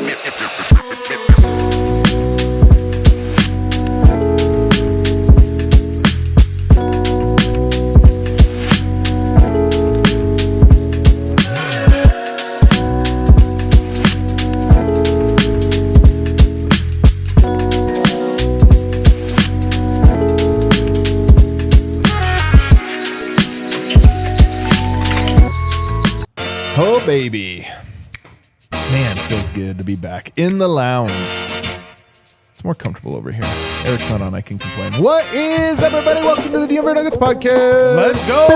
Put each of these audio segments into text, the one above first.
Oh, baby. Man, it feels good to be back in the lounge. It's more comfortable over here. Eric's not on, I can complain. What is up, everybody? Welcome to the DNVR Nuggets Podcast. Let's go.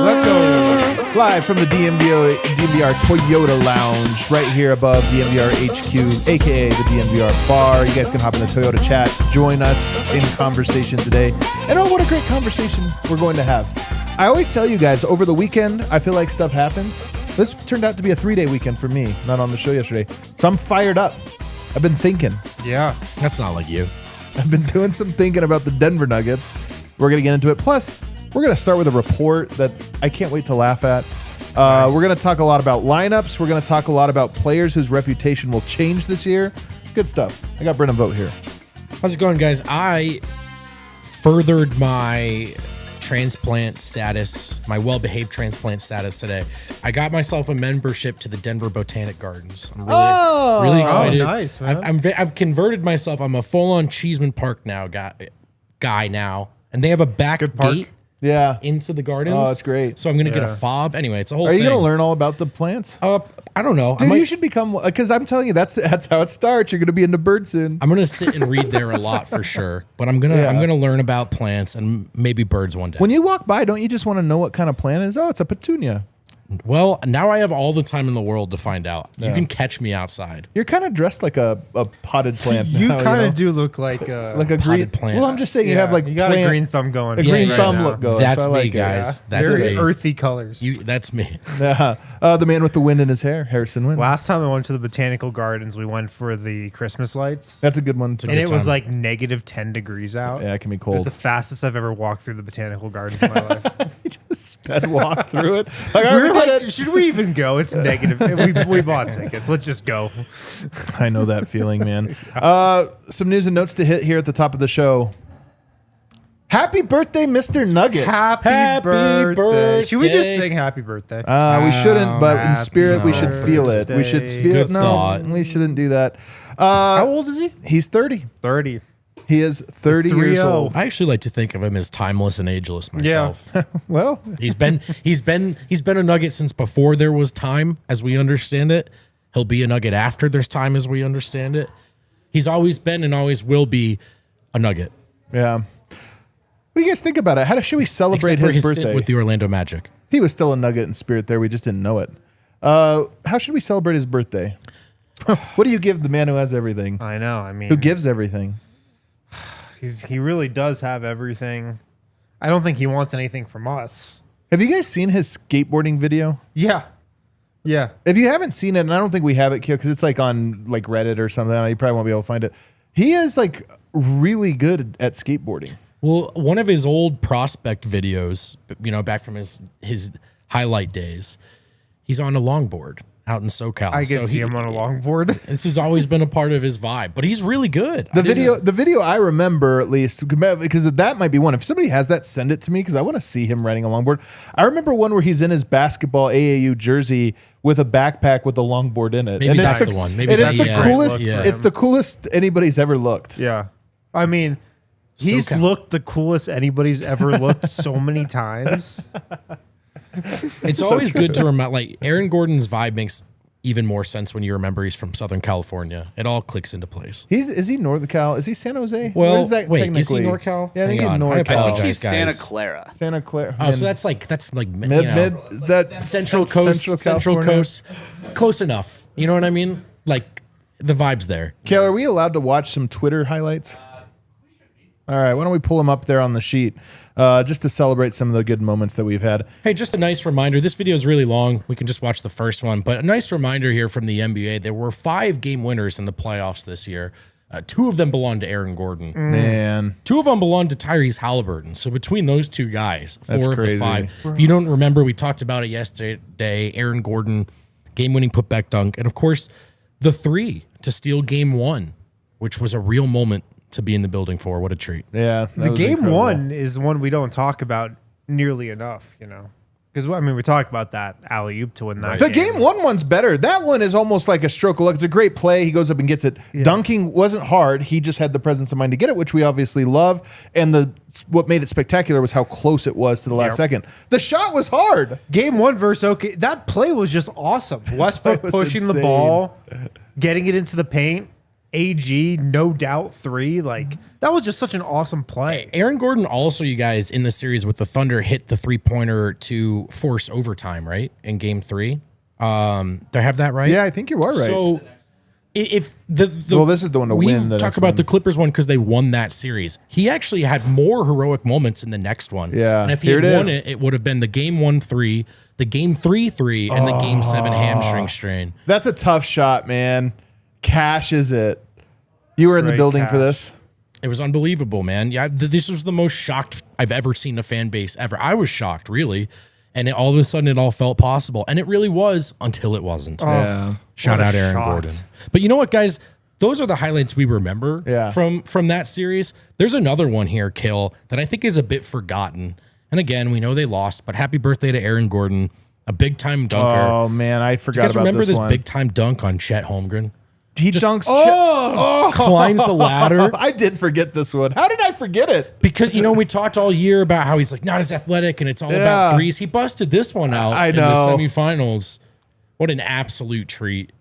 Let's go. Live from the DNVR Toyota Lounge, right here above DNVR HQ, a.k.a. the DNVR Bar. You guys can hop in the Toyota chat, join us in conversation today. And oh, what a great conversation we're going to have. I always tell you guys, over the weekend, I feel like stuff happens. This turned out to be a 3-day weekend for me, not on the show yesterday. So I'm fired up. I've been thinking. Yeah. That's not like you. I've been doing some thinking about the Denver Nuggets. We're going to get into it. Plus, we're going to start with a report that I can't wait to laugh at. Nice. We're going to talk a lot about lineups. We're going to talk a lot about players whose reputation will change this year. Good stuff. I got Brennan Vogt here. How's it going, guys? I furthered my transplant status, my well-behaved transplant status today. I got myself a membership to the Denver Botanic Gardens. I'm really excited. Oh, nice, man. I've converted myself. I'm a full-on Cheeseman Park now guy now, and they have a back gate into the gardens. Oh, that's great. So I'm going to get a fob. Anyway, it's a whole thing. Are you going to learn all about the plants? I don't know. Dude, you should become, because I'm telling you, that's how it starts. You're going to be into birds soon. I'm going to sit and read there a lot for sure. But I'm gonna learn about plants and maybe birds one day. When you walk by, don't you just want to know what kind of plant it is? Oh, it's a petunia. Well, now I have all the time in the world to find out. Yeah. You can catch me outside. You're kind of dressed like a potted plant. You kind of do look like a green plant. Well, I'm just saying you have like you got a green thumb going. A green thumb look going. That's me, guys. That's very me. Earthy colors. That's me. The man with the wind in his hair, Harrison Wind. Last time I went to the Botanical Gardens, we went for the Christmas lights. That's a good one too. And it was like negative 10 degrees out. Yeah, it can be It cold. was the fastest I've ever walked through the Botanical Gardens in my life. You just sped walk through it. We were like, should we even go? It's negative. We bought tickets. Let's just go. I know that feeling, man. Some news and notes to hit here at the top of the show. Happy birthday, Mr. Nugget. Happy birthday. Should we just sing happy birthday? We shouldn't, but in spirit, we should feel it. We should feel it. No, we shouldn't do that. How old is he? He's 30. 30. He is 30 years old. I actually like to think of him as timeless and ageless myself. Yeah. Well, he's been a Nugget since before there was time, as we understand it. He'll be a Nugget after there's time, as we understand it. He's always been and always will be a Nugget. Yeah. What do you guys think about it? How should we celebrate his birthday? With the Orlando Magic. He was still a Nugget in spirit there. We just didn't know it. How should we celebrate his birthday? What do you give the man who has everything? I know. I mean, who gives everything? He really does have everything. I don't think he wants anything from us. Have you guys seen his skateboarding video? Yeah. Yeah. If you haven't seen it, and I don't think we have it, because it's like on like Reddit or something, you probably won't be able to find it. He is like really good at skateboarding. Well, one of his old prospect videos, back from his highlight days, he's on a longboard out in SoCal. I can see him on a longboard. This has always been a part of his vibe, but he's really good. The video I remember, at least, because that might be one. If somebody has that, send it to me, because I want to see him riding a longboard. I remember one where he's in his basketball AAU jersey with a backpack with a longboard in it. Maybe that's the one. Maybe it's the coolest. It's the coolest anybody's ever looked. Yeah, I mean, he's looked the coolest anybody's ever looked so many times. It's always good to remember, like, Aaron Gordon's vibe makes even more sense when you remember he's from Southern California. It all clicks into place. Is he North Cal? Is he San Jose? Well, Where is that wait, is he NorCal? Yeah, I think he's NorCal. I think he's Santa Clara. Santa Clara. Oh, so that's like mid that Central Coast. Central Coast. Close enough. You know what I mean? Like, the vibe's there. Kale, are we allowed to watch some Twitter highlights? All right, why don't we pull them up there on the sheet just to celebrate some of the good moments that we've had. Hey, just a nice reminder. This video is really long. We can just watch the first one. But a nice reminder here from the NBA. There were 5 game winners in the playoffs this year. 2 of them belong to Aaron Gordon. Man. 2 of them belong to Tyrese Halliburton. So between those 2 guys, 4 That's of crazy. the 5. If you don't remember, we talked about it yesterday. Aaron Gordon game-winning putback dunk, and of course, the 3 to steal game 1, which was a real moment to be in the building for. What a treat. Yeah. The game 1 is one we don't talk about nearly enough, Because, we talked about that alley-oop to win that The game 1 one's better. That one is almost like a stroke of luck. It's a great play. He goes up and gets it. Yeah. Dunking wasn't hard. He just had the presence of mind to get it, which we obviously love. And what made it spectacular was how close it was to the last second. The shot was hard. Game 1 versus OK, that play was just awesome. Westbrook pushing the ball, getting it into the paint. AG, no doubt 3. That was just such an awesome play. Aaron Gordon also, you guys, in the series with the Thunder, hit the 3-pointer to force overtime, right? In game 3. Do I have that right? Yeah, I think you are right. So if well, this is the one to win. We talk about the Clippers one because they won that series. He actually had more heroic moments in the next one. Yeah. And if he had won it, it would have been the game 1-3, the game 3-3, and the game 7 hamstring strain. That's a tough shot, man. Cashes it. You were in the building for this? It was unbelievable, man. Yeah, this was the most shocked I've ever seen a fan base ever. I was shocked, really. And all of a sudden, it all felt possible. And it really was until it wasn't. Yeah. Shout out Aaron Gordon. But you know what, guys? Those are the highlights we remember from that series. There's another one here, Kill, that I think is a bit forgotten. And again, we know they lost, but happy birthday to Aaron Gordon, a big-time dunker. Oh, man, I forgot about this one. Do you guys remember this big-time dunk on Chet Holmgren? He dunks. Climbs the ladder. I did forget this one. How did I forget it? Because, we talked all year about how he's not as athletic and it's all about threes. He busted this one out in the semifinals. What an absolute treat.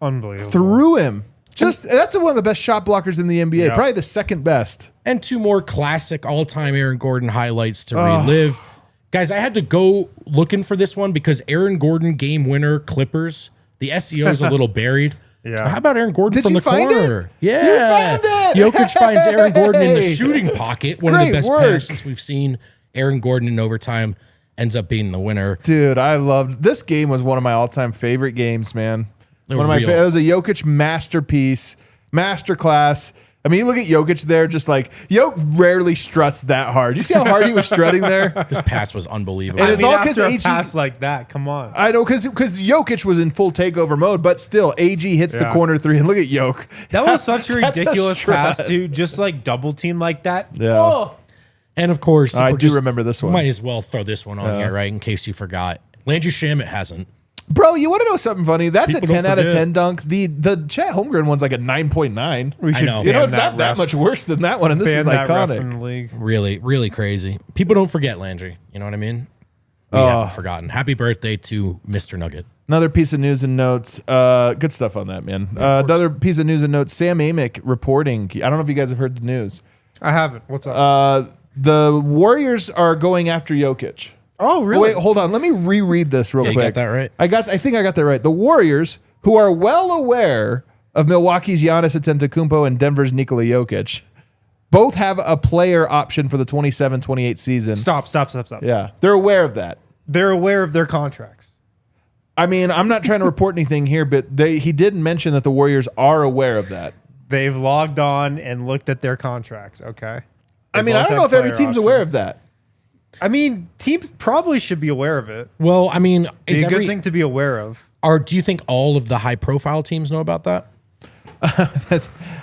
Unbelievable. Threw him. That's one of the best shot blockers in the NBA. Yep. Probably the second best. And 2 more classic all-time Aaron Gordon highlights to relive. Guys, I had to go looking for this one because Aaron Gordon game winner Clippers. The SEO is a little buried. Yeah. How about Aaron Gordon from the corner? It? Yeah. You found it. Jokic finds Aaron Gordon in the shooting pocket. One of the best work. passes we've seen. Aaron Gordon in overtime ends up being the winner. Dude, I loved this game. Was one of my all-time favorite games, man. It was a Jokic masterpiece, masterclass. I mean, you look at Jokic there, just rarely struts that hard. You see how hard he was strutting there? This pass was unbelievable. And it's all because a pass like that. Come on. I know, because Jokic was in full takeover mode, but still, AG hits the corner 3, and look at Jokic. That was such a ridiculous pass, too. Just double team like that. Yeah. Oh. And of course, I do remember this one. Might as well throw this one on here, right, in case you forgot. Landry Shamet hasn't. Bro, you want to know something funny? That's a 10 out of 10 dunk. The Chet Holmgren one's like a 9.9. I know. It's not that much worse than that one, and this is iconic. In the league. Really, really crazy. People don't forget Landry. You know what I mean? We haven't forgotten. Happy birthday to Mr. Nugget. Another piece of news and notes. Good stuff on that, man. Another piece of news and notes. Sam Amick reporting. I don't know if you guys have heard the news. I haven't. What's up? The Warriors are going after Jokic. Oh, really? Wait, hold on. Let me reread this real quick. You got that right? I think I got that right. The Warriors, who are well aware of Milwaukee's Giannis Antetokounmpo and Denver's Nikola Jokic, both have a player option for the 27-28 season. Stop. Yeah, they're aware of that. They're aware of their contracts. I mean, I'm not trying to report anything here, but he did mention that the Warriors are aware of that. They've logged on and looked at their contracts. Okay. I mean, I don't know if every team's aware of that. I mean, teams probably should be aware of it. Well, I mean, it's a good thing to be aware of. Do you think all of the high-profile teams know about that?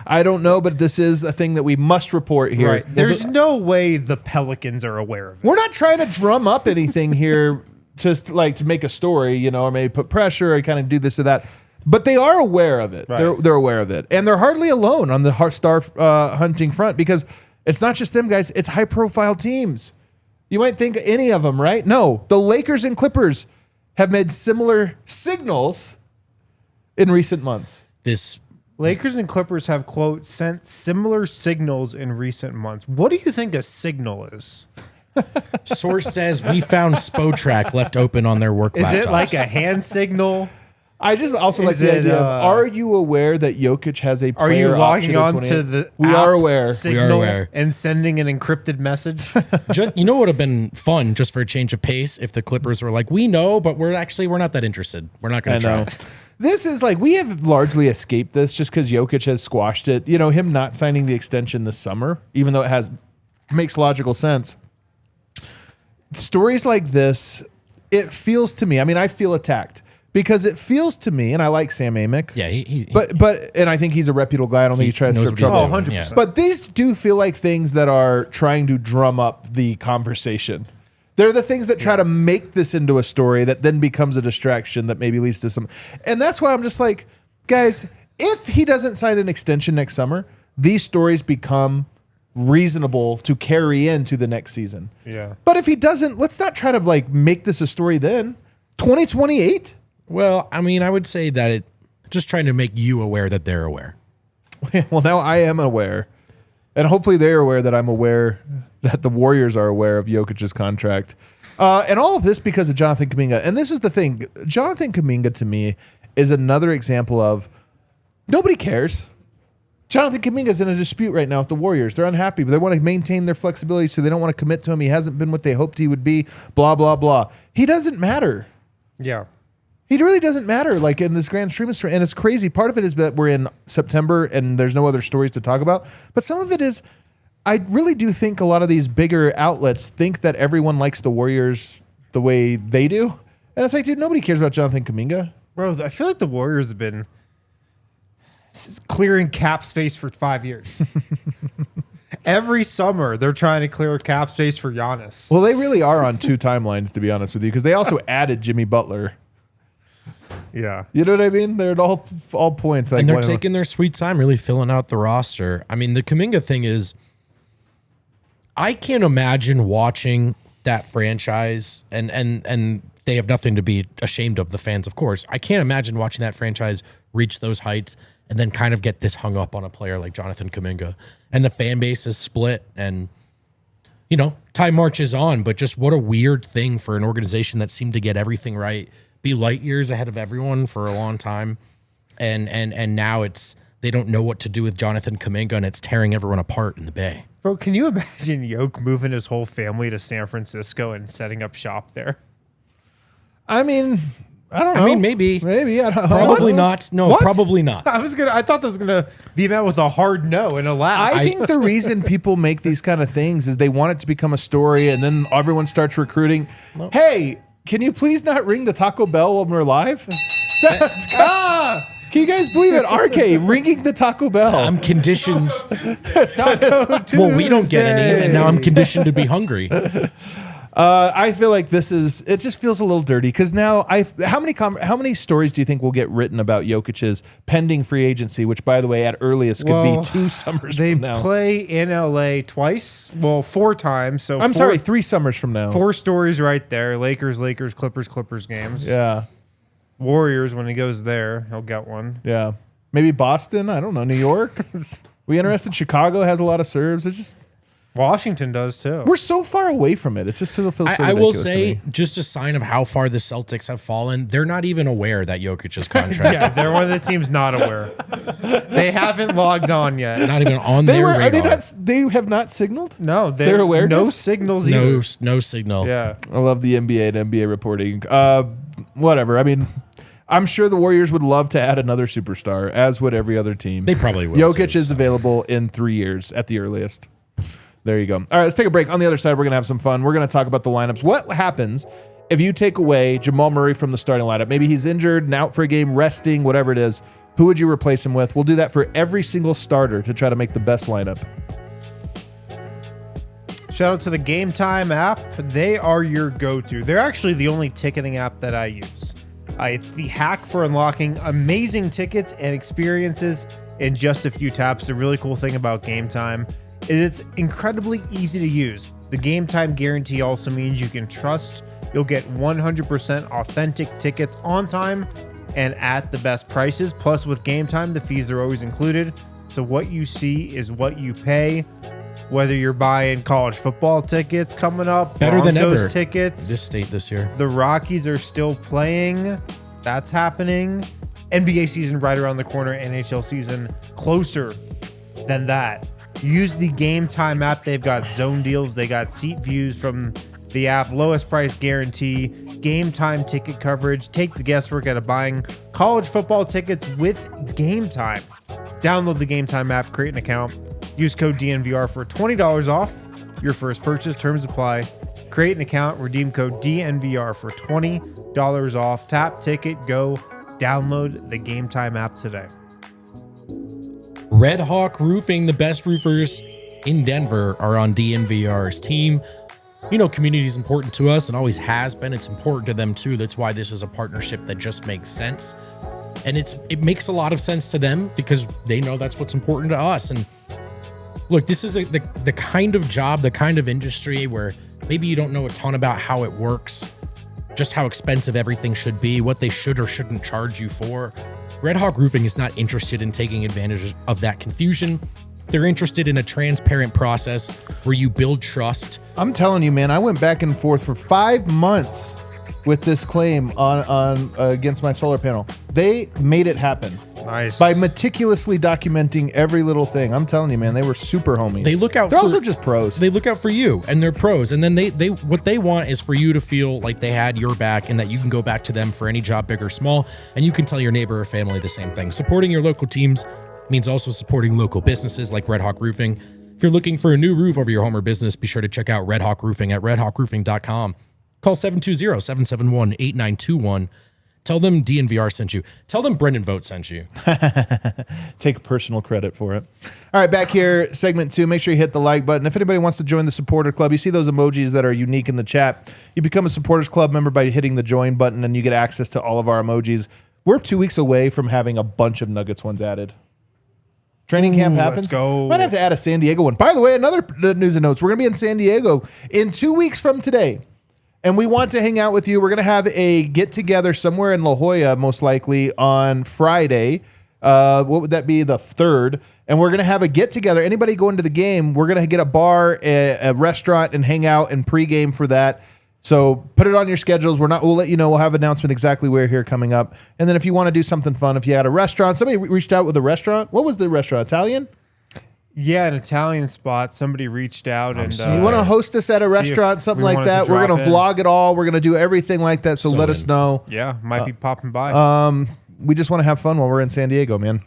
I don't know, but this is a thing that we must report here. Right. There's no way the Pelicans are aware of it. We're not trying to drum up anything here, just to make a story, or maybe put pressure or kind of do this or that. But they are aware of it. Right. They're aware of it, and they're hardly alone on the star hunting front because it's not just them guys; it's high-profile teams. You might think any of them, right? No, the Lakers and Clippers have made similar signals in recent months. This Lakers and Clippers have, quote, sent similar signals in recent months. What do you think a signal is? Source says we found Spotrac left open on their work laptops. Is it like a hand signal? I just also like the idea of, are you aware that Jokic has a player Are you logging on option to the We are aware. Signal We are aware. and sending an encrypted message? You know what would have been fun just for a change of pace if the Clippers were like, we know, but we're not that interested. We're not going to try. This is we have largely escaped this just because Jokic has squashed it. Him not signing the extension this summer, even though it makes logical sense. Stories like this, it feels to me, I feel attacked because it feels to me, and I like Sam Amick. Yeah, but I think he's a reputable guy. I don't think he tries to stir trouble. 100%. Yeah. But these do feel like things that are trying to drum up the conversation. They're the things that try to make this into a story that then becomes a distraction that maybe leads to some. And that's why I'm just like, guys, if he doesn't sign an extension next summer, these stories become reasonable to carry into the next season. Yeah. But if he doesn't, let's not try to like make this a story then. 2028? Well, I mean, I would say that it just trying to make you aware that they're aware. Well, now I am aware. And hopefully they're aware that I'm aware that the Warriors are aware of Jokic's contract. And all of this because of Jonathan Kuminga. And this is the thing. Jonathan Kuminga, to me, is another example of nobody cares. Jonathan Kuminga's in a dispute right now with the Warriors. They're unhappy, but they want to maintain their flexibility, so they don't want to commit to him. He hasn't been what they hoped he would be, blah, blah, blah. He doesn't matter. Yeah. He really doesn't matter, like in this grand stream of story. And it's crazy. Part of it is that we're in September and there's no other stories to talk about. But some of it is, I really do think a lot of these bigger outlets think that everyone likes the Warriors the way they do. And it's like, dude, nobody cares about Jonathan Kuminga. Bro, I feel like the Warriors have been clearing cap space for 5 years. Every summer, they're trying to clear cap space for Giannis. Well, they really are on two timelines, to be honest with you, because they also added Jimmy Butler. Yeah. You know what I mean? They're at all points. Like, And they're taking their sweet time, really filling out the roster. I mean, the Kuminga thing is, I can't imagine watching that franchise, and they have nothing to be ashamed of, the fans, of course. I can't imagine watching that franchise reach those heights and then kind of get this hung up on a player like Jonathan Kuminga. And the fan base is split, and, you know, time marches on, but just what a weird thing for an organization that seemed to get everything right, be light years ahead of everyone for a long time. And now they don't know what to do with Jonathan Kuminga, and it's tearing everyone apart in the Bay. Bro, can you imagine Yoke moving his whole family to San Francisco and setting up shop there? I mean, I don't know. I mean, maybe. Maybe. I don't know. Probably not. No, What? probably not. I thought that was gonna be met with a hard no and a laugh. I think the reason people make these kind of things is they want it to become a story, and then everyone starts recruiting. No. Hey, can you please not ring the Taco Bell when we're live? Can you guys believe it? RK ringing the Taco Bell. I'm conditioned. Taco Well, we don't get any, Tuesday. and now I'm conditioned to be hungry. I feel like it just feels a little dirty because now how many stories do you think will get written about Jokic's pending free agency, which by the way at earliest could be 2 summers They from now. play in LA twice, 4 times. So I'm sorry, 3 summers from now. 4 stories right there. Lakers, Clippers games. Yeah. Warriors, when he goes there, he'll get one. Yeah. Maybe Boston, I don't know, New York. We interested? Chicago has a lot of Serbs. It's just Washington does too. we're so far away from it. It just feels so I will ridiculous to say, me. just a sign of how far the Celtics have fallen, they're not even aware that Jokic's contract, Yeah, they're one of the teams not aware. They haven't logged on yet. not even on They their were. Are they radar. not? They have not signaled. No, They're aware? No signals either. No signal. Yeah. I love the NBA and NBA reporting. Whatever. I mean, I'm sure the Warriors would love to add another superstar, as would every other team. They probably will. Jokic too, is available in 3 years at the earliest. There you go. All right, let's take a break. On the other side, we're going to have some fun. We're going to talk about the lineups. What happens if you take away Jamal Murray from the starting lineup? Maybe he's injured and out for a game, resting, whatever it is. Who would you replace him with? We'll do that for every single starter to try to make the best lineup. Shout out to the Game Time app. They are your go-to. They're actually the only ticketing app that I use. It's the hack for unlocking amazing tickets and experiences in just a few taps. The really cool thing about Game Time is it's incredibly easy to use. The Game Time guarantee also means you can trust you'll get 100% authentic tickets on time and at the best prices. Plus, with Game Time, the fees are always included. So what you see is what you pay. Whether you're buying college football tickets coming up, Better than Broncos ever. tickets, This state this year. the Rockies are still playing. That's happening. NBA season right around the corner. NHL season closer than that. Use the Game Time app. They've got zone deals. They got seat views from the app. Lowest price guarantee. Game Time ticket coverage. Take the guesswork out of buying college football tickets with Game Time. Download the Game Time app. Create an account. Use code DNVR for $20 off your first purchase. Terms apply. Create an account. Redeem code DNVR for $20 $5 off. Tap, ticket, go. Download the Game Time app today. Red Hawk Roofing, the best roofers in Denver, are on DNVR's team. You know, community is important to us and always has been. It's important to them too. That's why this is a partnership that just makes sense. And it makes a lot of sense to them because they know that's what's important to us. And look, this is the kind of job, the kind of industry where maybe you don't know a ton about how it works, just how expensive everything should be, what they should or shouldn't charge you for. Red Hawk Roofing is not interested in taking advantage of that confusion. They're interested in a transparent process where you build trust. I'm telling you, man, I went back and forth for 5 months with this claim on against my solar panel. They made it happen. Nice. By meticulously documenting every little thing. I'm telling you, man, they were super homies. They look out. They're also just pros. They look out for you, and they're pros. And then they what they want is for you to feel like they had your back, and that you can go back to them for any job, big or small, and you can tell your neighbor or family the same thing. Supporting your local teams means also supporting local businesses like Red Hawk Roofing. If you're looking for a new roof over your home or business, be sure to check out Red Hawk Roofing at redhawkroofing.com. Call 720-771-8921. Tell them DNVR sent you. Tell them Brendan Vogt sent you. Take personal credit for it. All right, back here, segment 2. Make sure you hit the like button. If anybody wants to join the supporter club, you see those emojis that are unique in the chat. You become a supporters club member by hitting the join button, and you get access to all of our emojis. We're 2 weeks away from having a bunch of Nuggets ones added. Training camp happens. Let's go. Might have to add a San Diego one. By the way, another news and notes. We're going to be in San Diego in 2 weeks from today. And we want to hang out with you. We're going to have a get-together somewhere in La Jolla, most likely, on Friday. What would that be? The 3rd. And we're going to have a get-together. Anybody going to the game, we're going to get a bar, a restaurant, and hang out and pregame for that. So put it on your schedules. We'll let you know. We'll have an announcement exactly where here coming up. And then if you want to do something fun, if you had a restaurant, somebody reached out with a restaurant. What was the restaurant? Italian? Yeah, an Italian spot. Somebody reached out and You want to host us at a restaurant, something like that? We're going to vlog it all. We're going to do everything like that. So let us know. Yeah, might be popping by. We just want to have fun while we're in San Diego, man.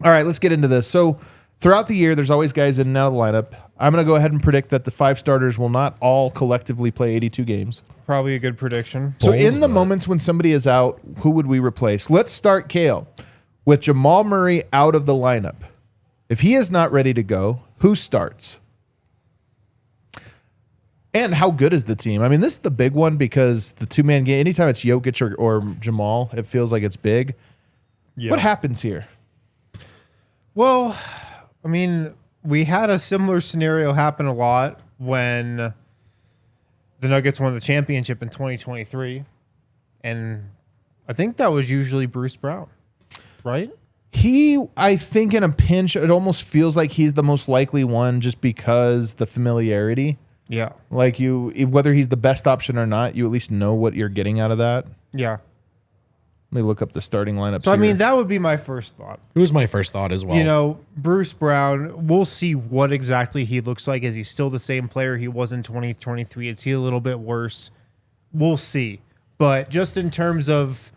All right, let's get into this. So throughout the year, there's always guys in and out of the lineup. I'm going to go ahead and predict that the 5 starters will not all collectively play 82 games. Probably a good prediction. So in the moments when somebody is out, who would we replace? Let's start, Kale, with Jamal Murray out of the lineup. If he is not ready to go, who starts? And how good is the team? I mean, this is the big one because the two-man game, anytime it's Jokic or Jamal, it feels like it's big. Yeah. What happens here? Well, I mean, we had a similar scenario happen a lot when the Nuggets won the championship in 2023. And I think that was usually Bruce Brown, right? I think in a pinch, it almost feels like he's the most likely one just because the familiarity. Yeah. Like whether he's the best option or not, you at least know what you're getting out of that. Yeah. Let me look up the starting lineup. So, I mean, that would be my first thought. It was my first thought as well. You know, Bruce Brown, we'll see what exactly he looks like. Is he still the same player he was in 2023? Is he a little bit worse? We'll see. But just in terms of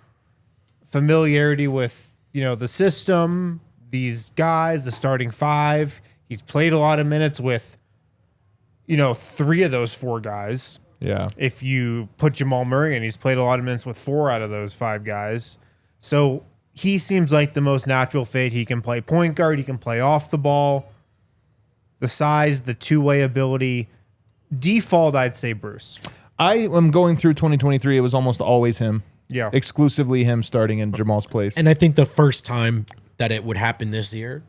familiarity with, the system, these guys, the starting 5, he's played a lot of minutes with, 3 of those 4 guys. Yeah. If you put Jamal Murray in, he's played a lot of minutes with 4 out of those 5 guys. So he seems like the most natural fit. He can play point guard. He can play off the ball. The size, the two-way ability. Default, I'd say Bruce. I am going through 2023. It was almost always him. Yeah. Exclusively him starting in Jamal's place. And I think the first time that it would happen this year,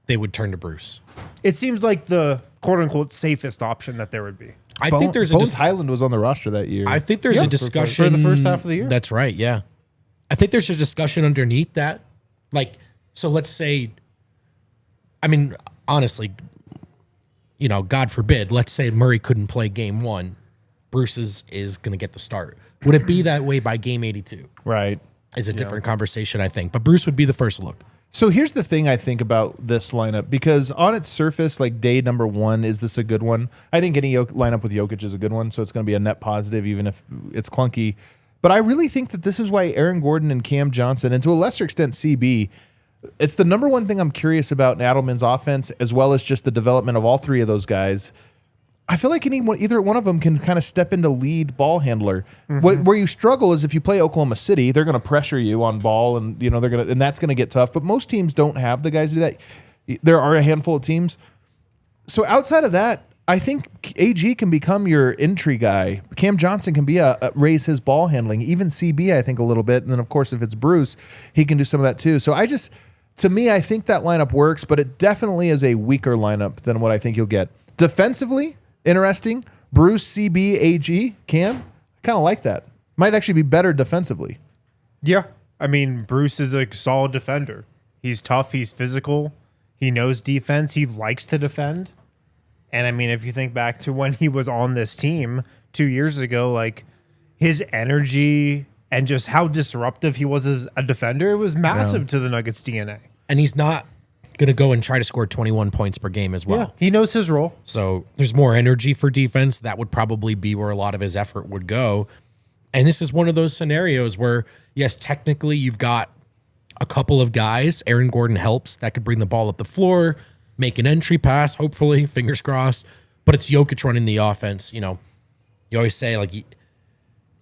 they would turn to Bruce. It seems like the quote-unquote safest option that there would be. I think there's Bones Highland was on the roster that year. I think there's a discussion for the first half of the year. That's right. Yeah. I think there's a discussion underneath that. Like, so let's say, I mean, honestly, God forbid, let's say Murray couldn't play game 1. Bruce is going to get the start. Would it be that way by game 82? Right. Is a different conversation, I think. But Bruce would be the first look. So here's the thing I think about this lineup, because on its surface, like day number 1, is this a good one? I think any lineup with Jokic is a good one, so it's going to be a net positive, even if it's clunky. But I really think that this is why Aaron Gordon and Cam Johnson, and to a lesser extent CB, it's the number one thing I'm curious about in Adelman's offense, as well as just the development of all 3 of those guys. I feel like either one of them can kind of step into lead ball handler. Where you struggle is if you play Oklahoma City, they're going to pressure you on ball, and and that's going to get tough. But most teams don't have the guys to do that. There are a handful of teams. So outside of that, I think AG can become your entry guy. Cam Johnson can be raise his ball handling. Even CB, I think, a little bit. And then, of course, if it's Bruce, he can do some of that too. So to me, I think that lineup works, but it definitely is a weaker lineup than what I think you'll get. Defensively, interesting. Bruce, CB, AG, Cam, I kind of like that. Might actually be better defensively. Yeah. I mean, Bruce is a solid defender. He's tough. He's physical. He knows defense. He likes to defend. And I mean, if you think back to when he was on this team 2 years ago, like his energy and just how disruptive he was as a defender, it was massive to the Nuggets DNA. And he's not going to go and try to score 21 points per game as well. Yeah, he knows his role. So there's more energy for defense. That would probably be where a lot of his effort would go. And this is one of those scenarios where, yes, technically you've got a couple of guys. Aaron Gordon helps. That could bring the ball up the floor, make an entry pass, hopefully, fingers crossed. But it's Jokic running the offense. You always say, like,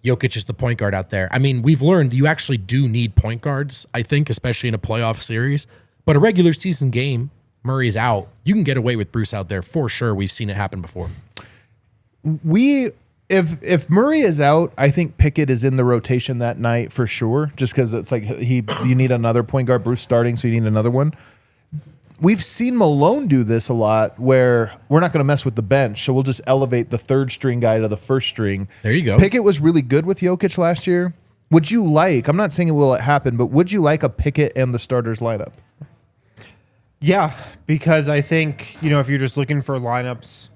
Jokic is the point guard out there. I mean, we've learned you actually do need point guards, I think, especially in a playoff series. But a regular season game, Murray's out. You can get away with Bruce out there for sure. We've seen it happen before. If Murray is out, I think Pickett is in the rotation that night for sure, just because it's like you need another point guard. Bruce starting, so you need another one. We've seen Malone do this a lot where we're not going to mess with the bench, so we'll just elevate the third string guy to the first string. There you go. Pickett was really good with Jokic last year. Would you I'm not saying it will happen, but would you like a Pickett and the starters lineup? Yeah, because I think, if you're just looking for lineups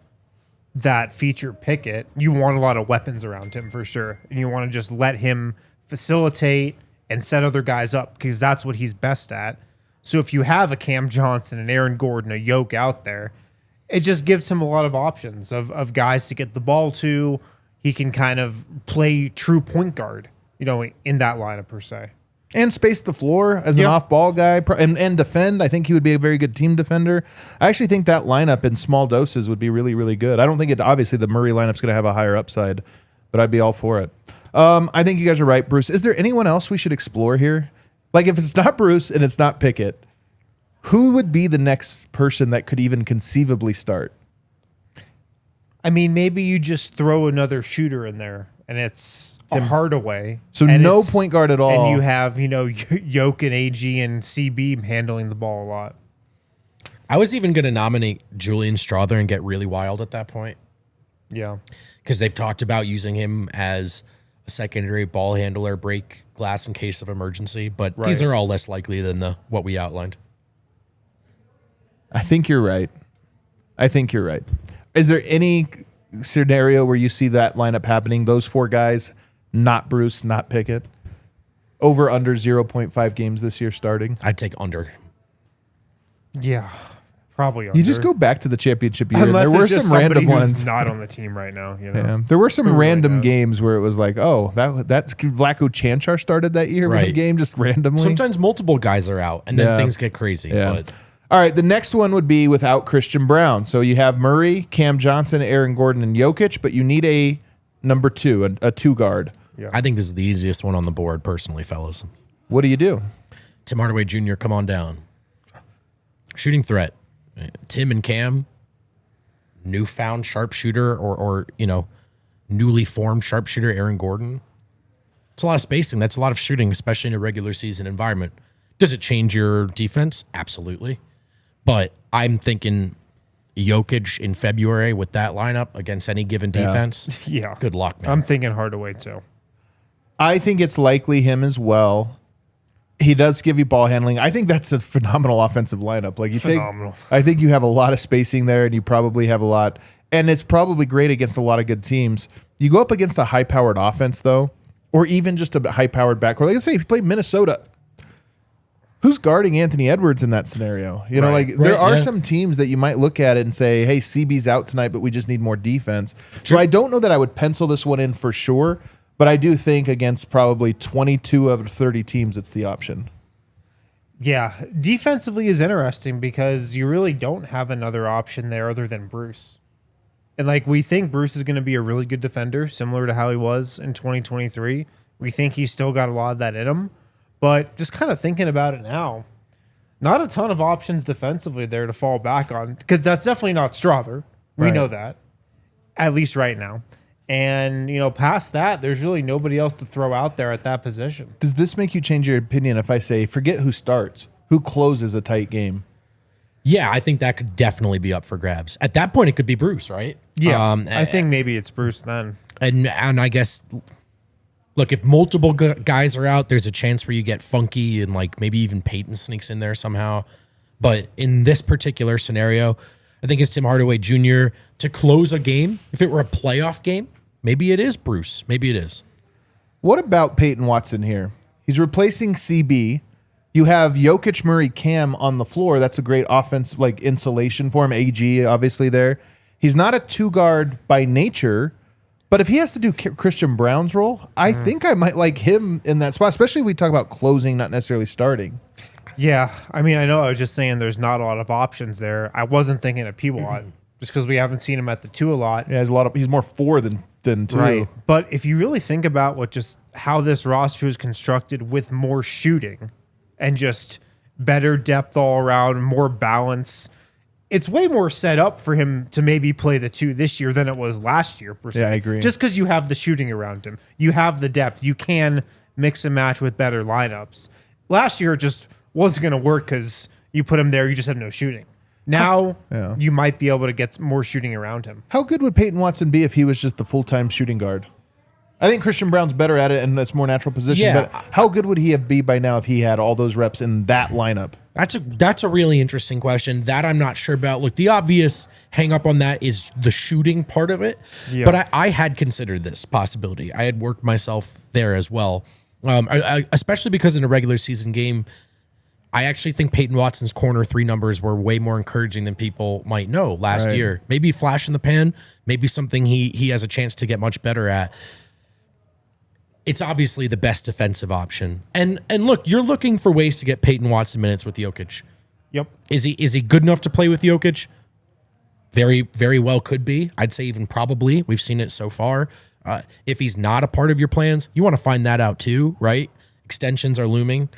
that feature Pickett, you want a lot of weapons around him for sure. And you want to just let him facilitate and set other guys up because that's what he's best at. So if you have a Cam Johnson, an Aaron Gordon, a Yoke out there, it just gives him a lot of options of guys to get the ball to. He can kind of play true point guard, in that lineup per se. And space the floor as an off-ball guy and defend. I think he would be a very good team defender. I actually think that lineup in small doses would be really, really good. I don't think obviously the Murray lineup's going to have a higher upside, but I'd be all for it. I think you guys are right, Bruce. Is there anyone else we should explore here? Like, if it's not Bruce and it's not Pickett, who would be the next person that could even conceivably start? I mean, maybe you just throw another shooter in there, and it's a Hardaway. So no point guard at all. And you have, Yoke and AG and CB handling the ball a lot. I was even going to nominate Julian Strawther and get really wild at that point. Yeah. Because they've talked about using him as a secondary ball handler, break glass in case of emergency, but these are all less likely than what we outlined. I think you're right. Is there any scenario where you see that lineup happening? Those four guys, not Bruce, not Pickett, over under 0.5 games this year starting? I'd take under. Yeah, probably under. You just go back to the championship year. Unless there were just some random ones not on the team right now. Yeah. There were some random games where it was like, that's Vlatko Chanchar started that year in the game just randomly. Sometimes multiple guys are out, and then things get crazy. Yeah. But all right, the next one would be without Christian Braun. So you have Murray, Cam Johnson, Aaron Gordon, and Jokic, but you need a number two, a two guard. Yeah. I think this is the easiest one on the board, personally, fellas. What do you do? Tim Hardaway Jr., come on down. Shooting threat. Tim and Cam, newfound sharpshooter or newly formed sharpshooter Aaron Gordon. It's a lot of spacing. That's a lot of shooting, especially in a regular season environment. Does it change your defense? Absolutely. But I'm thinking Jokic in February with that lineup against any given defense. Yeah. Good luck, man. I'm thinking Hardaway too. I think it's likely him as well. He does give you ball handling. I think that's a phenomenal offensive lineup. Like I think you have a lot of spacing there, and you probably have a lot. And it's probably great against a lot of good teams. You go up against a high-powered offense, though, or even just a high-powered backcourt. Like, let's say if you play Minnesota. Who's guarding Anthony Edwards in that scenario? There are some teams that you might look at it and say, hey, CB's out tonight, but we just need more defense. So I don't know that I would pencil this one in for sure, but I do think against probably 22 of 30 teams, it's the option. Yeah, defensively is interesting because you really don't have another option there other than Bruce. And like, we think Bruce is going to be a really good defender, similar to how he was in 2023. We think he's still got a lot of that in him. But just kind of thinking about it now, not a ton of options defensively there to fall back on, because that's definitely not Strawther. We know that, at least right now. And, past that, there's really nobody else to throw out there at that position. Does this make you change your opinion if I say, forget who starts, who closes a tight game? Yeah, I think that could definitely be up for grabs. At that point, it could be Bruce, right? Yeah, I think maybe it's Bruce then. And I guess, look, if multiple guys are out, there's a chance where you get Funky and like maybe even Peyton sneaks in there somehow. But in this particular scenario, I think it's Tim Hardaway Jr. to close a game. If it were a playoff game, maybe it is Bruce. Maybe it is. What about Peyton Watson here? He's replacing CB. You have Jokic, Murray, Cam on the floor. That's a great offense, like insulation for him. AG, obviously, there. He's not a two-guard by nature, but if he has to do Christian Braun's role, I think I might like him in that spot, especially if we talk about closing, not necessarily starting. Yeah, I mean, I know I was just saying there's not a lot of options there. I wasn't thinking of P-Watt just because we haven't seen him at the 2 a lot. Yeah, he's more 4 than 2. Right. But if you really think about how this roster is constructed with more shooting and just better depth all around, more balance, it's way more set up for him to maybe play the 2 this year than it was last year, per se. Yeah, I agree. Just because you have the shooting around him. You have the depth. You can mix and match with better lineups. Last year, it just wasn't going to work because you put him there, you just have no shooting. Now, you might be able to get more shooting around him. How good would Peyton Watson be if he was just the full-time shooting guard? I think Christian Braun's better at it, and that's more natural position. Yeah. But how good would he be by now if he had all those reps in that lineup? That's a really interesting question that I'm not sure about. Look, the obvious hang up on that is the shooting part of it. Yeah. But I had considered this possibility. I had worked myself there as well, especially because in a regular season game, I actually think Peyton Watson's corner 3 numbers were way more encouraging than people might know last year. Maybe flash in the pan, maybe something he has a chance to get much better at. It's obviously the best defensive option. And look, you're looking for ways to get Peyton Watson minutes with Jokic. Yep. Is he good enough to play with Jokic? Very, very well could be. I'd say even probably. We've seen it so far. If he's not a part of your plans, you want to find that out too, right? Extensions are looming.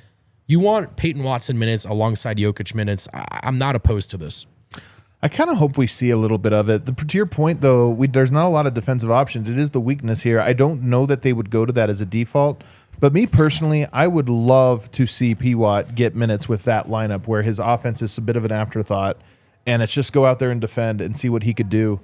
You want Peyton Watson minutes alongside Jokic minutes. I'm not opposed to this. I kind of hope we see a little bit of it. To your point, though, there's not a lot of defensive options. It is the weakness here. I don't know that they would go to that as a default. But me personally, I would love to see P-Watt get minutes with that lineup where his offense is a bit of an afterthought. And it's just go out there and defend and see what he could do,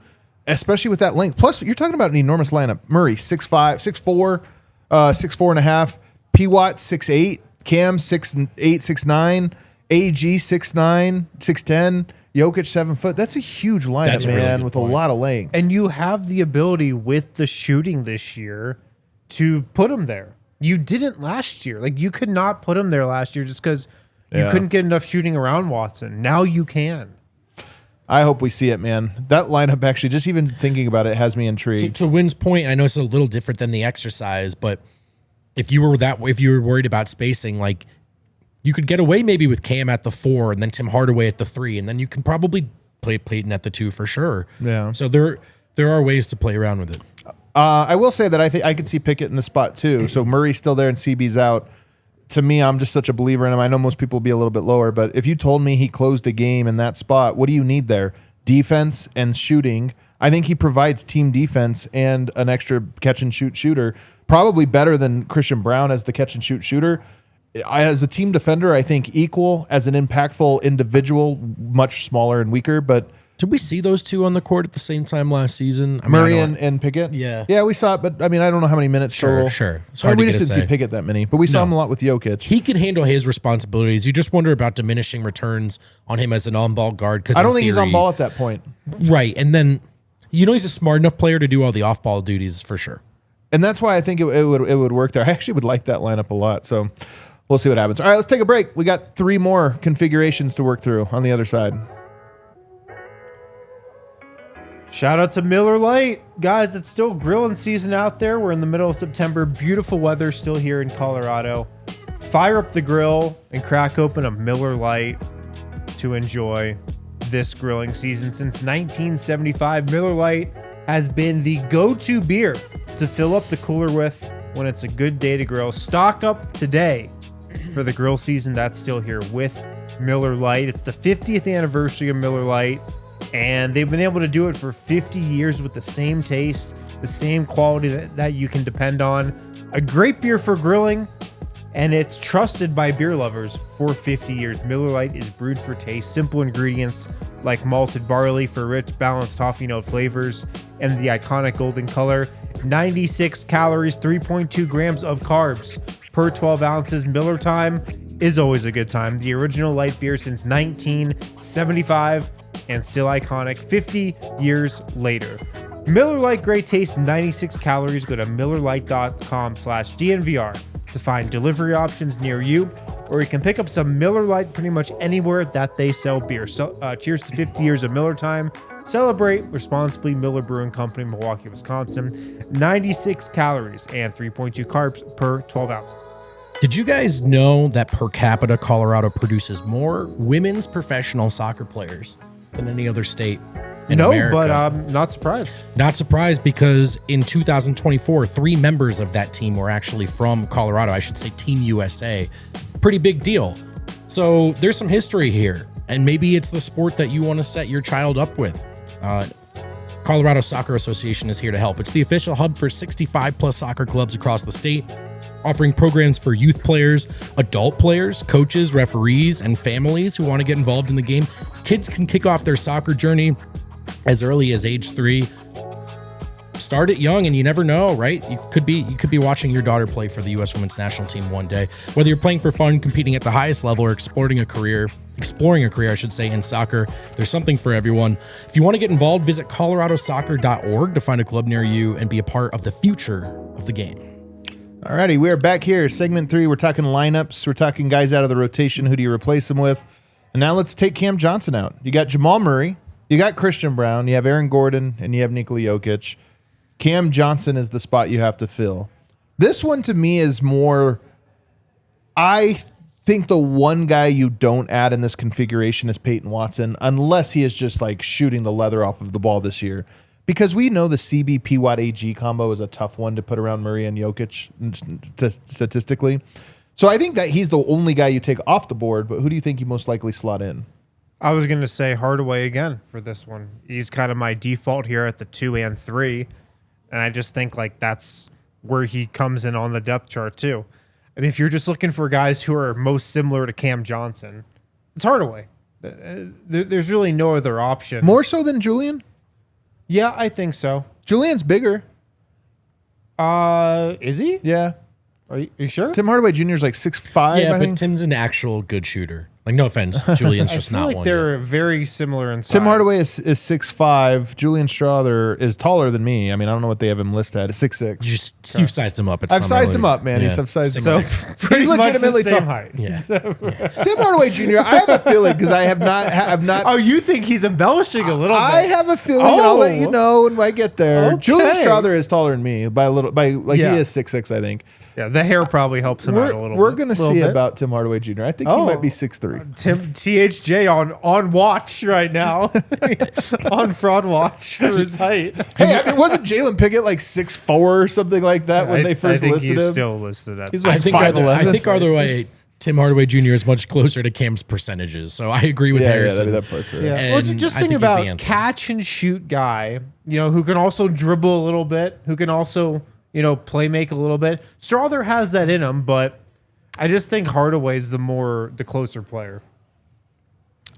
especially with that length. Plus, you're talking about an enormous lineup. Murray, 6'5", 6'4", 6'4.5". P-Watt, 6'8". Cam, 6'8", 6'9". AG, 6'9", 6'10". Jokic, 7 foot. That's a huge lineup, man, really with a lot of length. And you have the ability with the shooting this year to put him there. You didn't last year. Like, you could not put him there last year just because you couldn't get enough shooting around Watson. Now you can. I hope we see it, man. That lineup, actually, just even thinking about it, has me intrigued. To Wynn's point, I know it's a little different than the exercise, but if you were worried about spacing, like, you could get away maybe with Cam at the 4 and then Tim Hardaway at the 3, and then you can probably play Peyton at the 2 for sure. Yeah. So there are ways to play around with it. I will say that I think I could see Pickett in the spot too. So Murray's still there and CB's out. To me, I'm just such a believer in him. I know most people will be a little bit lower, but if you told me he closed a game in that spot, what do you need there? Defense and shooting. I think he provides team defense and an extra catch and shoot shooter, probably better than Christian Braun as the catch and shoot shooter. As a team defender, I think equal. As an impactful individual, much smaller and weaker. But did we see those two on the court at the same time last season? Murray and Pickett? Yeah, we saw it, but I mean, I don't know how many minutes total. Sure. It's hard we to just didn't see Pickett that many, but we saw him a lot with Jokic. He can handle his responsibilities. You just wonder about diminishing returns on him as an on-ball guard. Because I don't think he's on ball at that point. Right, and then he's a smart enough player to do all the off-ball duties for sure. And that's why I think it would work there. I actually would like that lineup a lot. So we'll see what happens. All right, let's take a break. We got 3 more configurations to work through on the other side. Shout out to Miller Lite. Guys, it's still grilling season out there. We're in the middle of September. Beautiful weather still here in Colorado. Fire up the grill and crack open a Miller Lite to enjoy this grilling season. Since 1975, Miller Lite has been the go-to beer to fill up the cooler with when it's a good day to grill. Stock up today for the grill season that's still here with Miller Lite. It's the 50th anniversary of Miller Lite, and they've been able to do it for 50 years with the same taste, the same quality that you can depend on. A great beer for grilling, and it's trusted by beer lovers for 50 years. Miller Lite is brewed for taste. Simple ingredients like malted barley for rich, balanced toffee note flavors and the iconic golden color. 96 calories, 3.2 grams of carbs per 12 ounces. Miller time is always a good time. The original light beer since 1975 and still iconic 50 years later. Miller Lite, great taste, 96 calories. Go to MillerLite.com/DNVR to find delivery options near you, or you can pick up some Miller Lite pretty much anywhere that they sell beer. So, cheers to 50 years of Miller time. Celebrate responsibly. Miller Brewing Company, Milwaukee, Wisconsin. 96 calories and 3.2 carbs per 12 ounces. Did you guys know that per capita, Colorado produces more women's professional soccer players than any other state in America? But I'm not surprised. Not surprised, because in 2024, 3 members of that team were actually from Colorado. I should say Team USA. Pretty big deal. So there's some history here, and maybe it's the sport that you want to set your child up with. Colorado Soccer Association is here to help. It's the official hub for 65 plus soccer clubs across the state, offering programs for youth players, adult players, coaches, referees, and families who want to get involved in the game. Kids can kick off their soccer journey as early as age 3. Start it young, and you never know, right? You could be watching your daughter play for the U.S. Women's National Team one day. Whether you're playing for fun, competing at the highest level, or exploring a career, I should say, in soccer, there's something for everyone. If you want to get involved, visit coloradosoccer.org to find a club near you and be a part of the future of the game. Alrighty, we are back here. Segment 3, we're talking lineups. We're talking guys out of the rotation. Who do you replace them with? And now let's take Cam Johnson out. You got Jamal Murray, you got Christian Braun, you have Aaron Gordon, and you have Nikola Jokic. Cam Johnson is the spot you have to fill. This one to me is more, I think the one guy you don't add in this configuration is Peyton Watson, unless he is just like shooting the leather off of the ball this year. Because we know the CB Watt AG combo is a tough one to put around Murray and Jokic statistically. So I think that he's the only guy you take off the board, but who do you think you most likely slot in? I was going to say Hardaway again for this one. He's kind of my default here at the 2 and 3. And I just think like that's where he comes in on the depth chart too. And if you're just looking for guys who are most similar to Cam Johnson, it's Hardaway. There's really no other option. More so than Julian? Yeah, I think so. Julian's bigger. Is he? Yeah. Are you sure? Tim Hardaway Jr. is like 6'5", Yeah, I think. but Tim's an actual good shooter. Like, no offense, Julian's just I feel not like one. they're very similar in size. Tim Hardaway is 6'5". Julian Strawther is taller than me. I mean, I don't know what they have him listed at. 6'6". You've sized him up. I've sized him up, man. Yeah. I've sized him So up. pretty He's much legitimately the same tall. height. Yeah. Tim Hardaway Jr., I have a feeling, because I have not. Oh, you think he's embellishing a little bit? I have a feeling, and I'll let you know when I get there. Okay. Julian Strawther is taller than me by a little, Yeah. he is 6'6", I think. Yeah, the hair probly helps him out a little bit. We're going to see about Tim Hardaway Jr. I think he might be 6'3". Tim THJ on watch right now, on fraud watch for his height. Hey, I mean, wasn't Jalen Pickett like 6'4" or something like that when they first I think listed he's him? still listed at. He's I like think 5'11". either way, Tim Hardaway Jr. is much closer to Cam's percentages. So I agree with Harrison. that part's right. Yeah. And Well, just I think think he's the about answer. catch and shoot guy, who can also dribble a little bit, who can also, play make a little bit. Strawther has that in him, but I just think Hardaway's the closer player.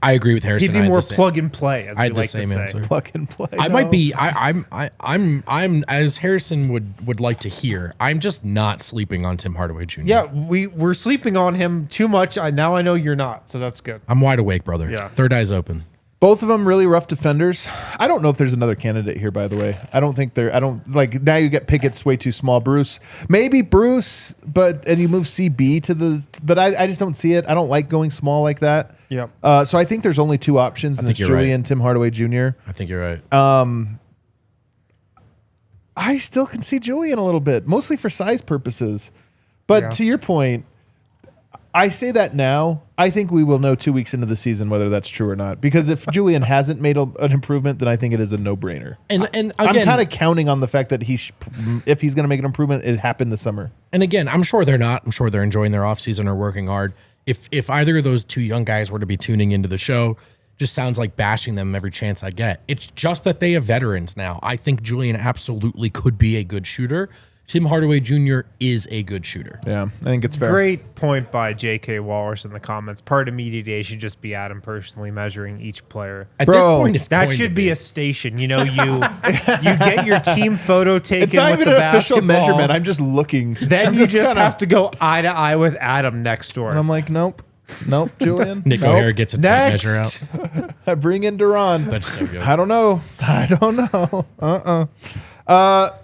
I agree with Harrison. He'd be more plug and play, as I we had the like to same say. answer. Plug and play. I might be. I'm as Harrison would like to hear. I'm just not sleeping on Tim Hardaway Jr. Yeah, we're sleeping on him too much. Now I know you're not, so that's good. I'm wide awake, brother. Yeah. Third eye's open. Both of them really rough defenders. I don't know if there's another candidate here, by the way. I don't now you get Pickett's way too small. Bruce, maybe Bruce, and you move CB but I just don't see it. I don't like going small like that. Yep. So I think there's only 2 options, and it's think you're Julian, right. Tim Hardaway Jr. I think you're right. I still can see Julian a little bit, mostly for size purposes. But Yeah. to your point, I say that now. I think we will know 2 weeks into the season whether that's true or not. Because if Julian hasn't made an improvement, then I think it is a no-brainer. And again, I'm kind of counting on the fact that if he's going to make an improvement, it happened this summer. And again, I'm sure they're not. I'm sure they're enjoying their offseason or working hard. If either of those two young guys were to be tuning into the show, just sounds like bashing them every chance I get. It's just that they have veterans now. I think Julian absolutely could be a good shooter. Tim Hardaway Jr. is a good shooter. Yeah, I think it's fair. Great point by J.K. Walrus in the comments. Part of Media Day should just be Adam personally measuring each player. At this point, it's that going should to be a station. You know, you get your team photo taken It's not with even the an official basketball. measurement. I'm just looking. Then I'm you just kinda- have to go eye to eye with Adam next door. And I'm like, nope, Julian. Nick O'Hare gets a tape Next. measure out. I bring in Duran. That's so good. I don't know.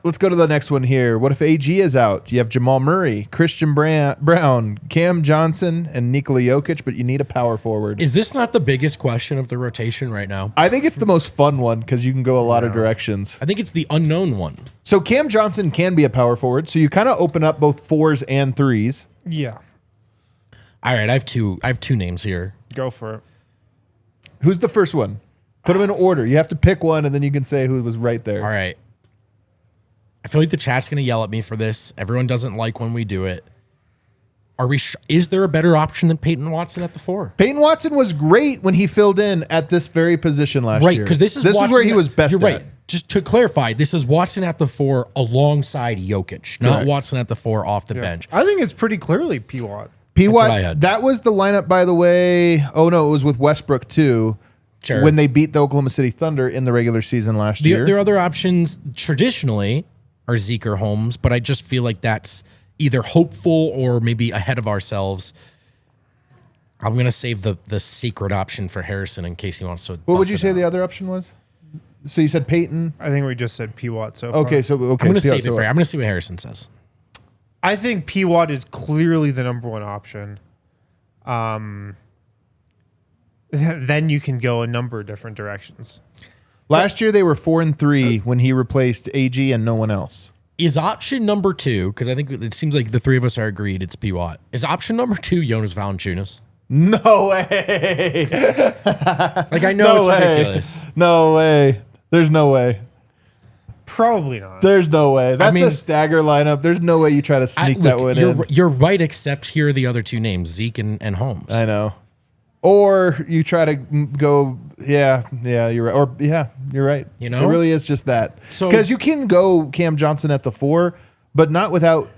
Let's go to the next one here. What if AG is out? You have Jamal Murray, Christian Braun, Cam Johnson, and Nikola Jokic, but you need a power forward. Is this not the biggest question of the rotation right now? I think it's the most fun one because you can go a lot of directions. I think it's the unknown one. So Cam Johnson can be a power forward, so you kind of open up both 4s and 3s. Yeah, All right, I have two names here. go for it. Who's the first one? Put them in order. You have to pick one, and then you can say who was right there. All right. I feel like the chat's going to yell at me for this. Everyone doesn't like when we do it. Is there a better option than Peyton Watson at the 4? Peyton Watson was great when he filled in at this very position last year. Right, because this is where he was best You're right. at. Just to clarify, this is Watson at the 4 alongside Jokic, not Correct. Watson at the 4 off the bench. I think it's pretty clearly P-Watt. what I had. That was the lineup, by the way. Oh, no, it was with Westbrook, too. Sure. When they beat the Oklahoma City Thunder in the regular season last year. Their other options traditionally are Zeke or Holmes, but I just feel like that's either hopeful or maybe ahead of ourselves. I'm going to save the secret option for Harrison in case he wants to. What would you say the other option was? So you said Peyton. I think we just said P-Watt so far. Okay, I'm going to save it for you. I'm going to see what Harrison says. I think P-Watt is clearly the number one option. Then you can go a number of different directions. Last year they were 4-3 when he replaced AG and no one else. Is option number 2, because I think it seems like the three of us are agreed it's P-Watt. Is option number 2 Jonas Valanciunas? No way. Like, I know it's ridiculous. No way. There's no way. Probably not. There's no way. That's mean- a stagger lineup. There's no way you try to sneak that one in. You're right, except here are the other two names, Zeke and Holmes. I know. Or you try to go, you're right. Or you're right. You know? It really is just that. So- Because you can go Cam Johnson at the 4, but not without,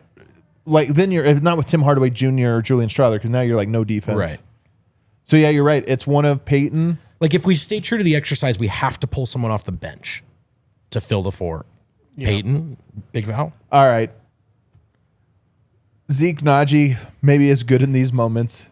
not with Tim Hardaway Jr. or Julian Strawther, because now you're like no defense. Right. So yeah, you're right. It's one of Peyton. Like, if we stay true to the exercise, we have to pull someone off the bench to fill the 4. Peyton, Big Val. All right. Zeke Nnaji maybe is good in these moments.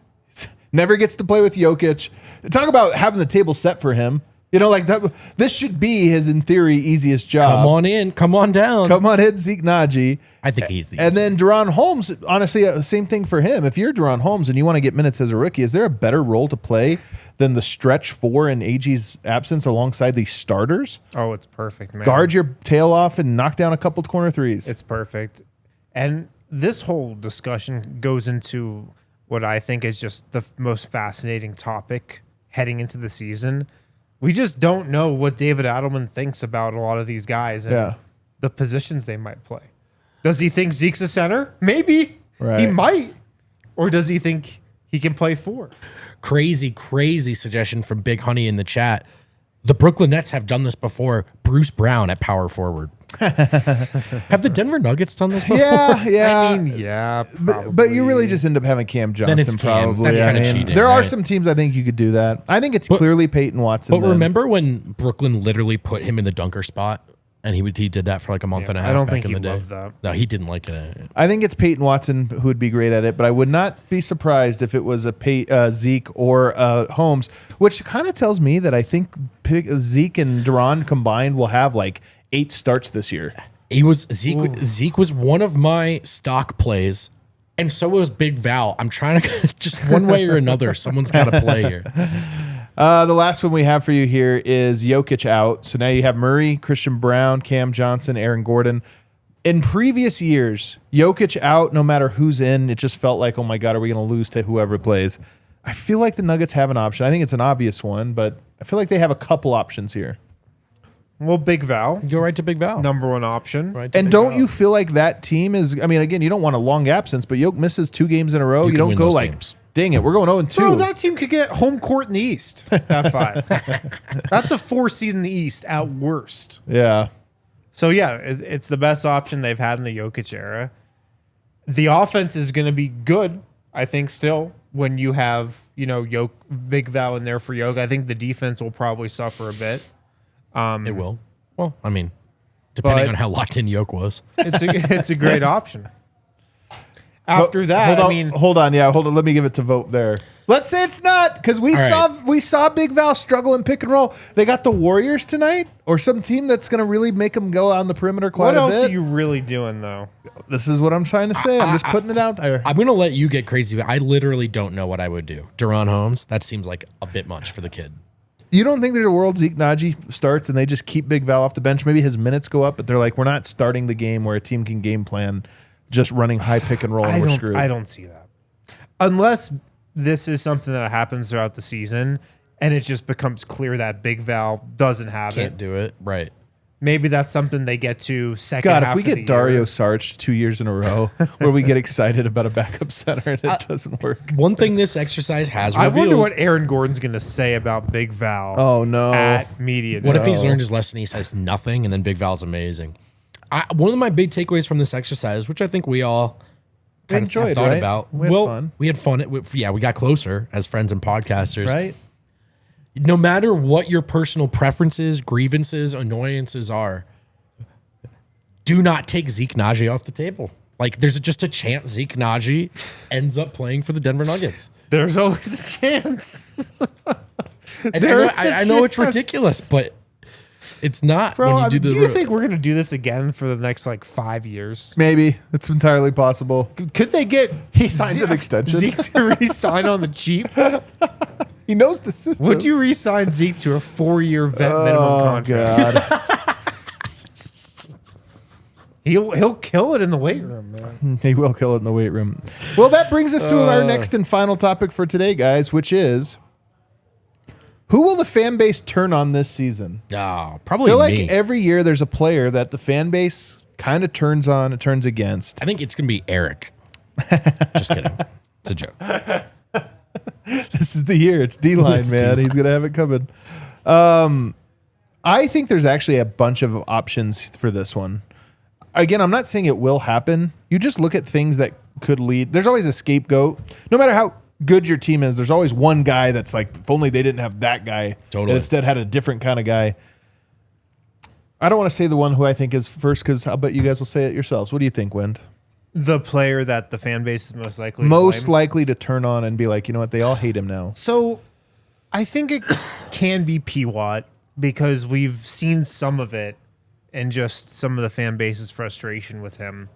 Never gets to play with Jokic. Talk about having the table set for him. You know, like that. This should be his, in theory, easiest job. Come on in. Come on down. Come on in, Zeke Nnaji. I think he's the And then Duran Holmes, honestly, same thing for him. If you're Duran Holmes and you want to get minutes as a rookie, is there a better role to play than the stretch 4 in AG's absence alongside the starters? Oh, it's perfect, man. Guard your tail off and knock down a couple corner threes. It's perfect. And this whole discussion goes into what I think is just the most fascinating topic heading into the season. We just don't know what David Adelman thinks about a lot of these guys and the positions they might play. Does he think Zeke's a center? Maybe. Right. He might. Or does he think he can play 4? Crazy suggestion from Big Honey in the chat. The Brooklyn Nets have done this before. Bruce Brown at power forward. Have the Denver Nuggets done this before? Yeah. I mean, yeah, But you really just end up having Cam Johnson, it's Cam. probably. That's kinda cheating, there are right? some teams I think you could do that. I think it's clearly Peyton Watson. But then. remember when Brooklyn literally put him in the dunker spot? And he did that for like a month and a half. I don't back think in he the day. loved that. No, he didn't like it. I think it's Peyton Watson who would be great at it, but I would not be surprised if it was a Zeke or Holmes, which kind of tells me that I think Zeke and Duran combined will have like 8 starts this year. Zeke was one of my stock plays, and so was Big Val. I'm trying to just one way or another. Someone's got to play here. The last one we have for you here is Jokic out. So now you have Murray, Christian Braun, Cam Johnson, Aaron Gordon. In previous years, Jokic out, no matter who's in, it just felt like, oh my God, are we going to lose to whoever plays? I feel like the Nuggets have an option. I think it's an obvious one, but I feel like they have a couple options here. Well, Big Val. Go right to Big Val. Number one option. Right to And Big don't Val. you feel like that team is, I mean, again, you don't want a long absence, but Jokic misses 2 games in a row. You can don't win go those like, games. dang it, we're going 0-2. Bro, that team could get home court in the East at 5. That's a 4 seed in the East at worst. Yeah. So, yeah, it's the best option they've had in the Jokic era. The offense is going to be good, I think, still, when you have, Big Val in there for Jokic. I think the defense will probably suffer a bit. It will. Well, I mean, depending on how locked in Yoke was. It's a great option. After that, hold on. Let me give it to Vogt there. Let's say it's not, because we saw Big Val struggle in pick and roll. They got the Warriors tonight, or some team that's going to really make them go on the perimeter quite a bit. What else are you really doing, though? This is what I'm trying to say. I'm just putting it out there. I'm going to let you get crazy, but I literally don't know what I would do. Duran Holmes, that seems like a bit much for the kid. You don't think there's a world Zeke Nnaji starts and they just keep Big Val off the bench? Maybe his minutes go up, but they're like, we're not starting the game where a team can game plan just running high pick and roll and we're screwed. I don't see that. Unless this is something that happens throughout the season and it just becomes clear that Big Val doesn't have Can't do it. Right. Maybe that's something they get to second God, half if we of the get Dario year. Saric 2 years in a row where we get excited about a backup center and it doesn't work. One thing this exercise has I revealed. wonder what Aaron Gordon's going to say about Big Val Oh, no. at media. What if day. he's learned his lesson? He says nothing, and then Big Val's amazing. One of my big takeaways from this exercise, which I think we all kind of enjoyed, thought right? about. We had fun. We had fun. We got closer as friends and podcasters. Right? No matter what your personal preferences, grievances, annoyances are, do not take Zeke Nnaji off the table. Like, there's just a chance Zeke Nnaji ends up playing for the Denver Nuggets. There's always a chance. And I know it's ridiculous, but it's not. Bro, when you do you think we're going to do this again for the next, 5 years? Maybe. It's entirely possible. Could they get He signs an extension. Zeke to re-sign on the cheap? He knows the system. Would you re-sign Zeke to a 4-year vet minimum contract? God. He'll kill it in the weight room, man. He will kill it in the weight room. Well, that brings us to our next and final topic for today, guys, which is, who will the fan base turn on this season? No, I probably feel me. like every year there's a player that the fan base kind of turns on and turns against. I think it's going to be Eric. Just kidding. It's a joke. This is the year. It's D-line, It's man. D-line. He's going to have it coming. I think there's actually a bunch of options for this one. Again, I'm not saying it will happen. You just look at things that could lead. There's always a scapegoat. No matter how good your team is, there's always one guy that's like, if only they didn't have that guy. Totally. And instead had a different kind of guy. I don't want to say the one who I think is first because I'll bet you guys will say it yourselves. What do you think, Wind? The player that the fan base is most likely Most to blame. likely to turn on and be like, you know what? They all hate him now. So I think it can be P. Watt because we've seen some of it and just some of the fan base's frustration with him.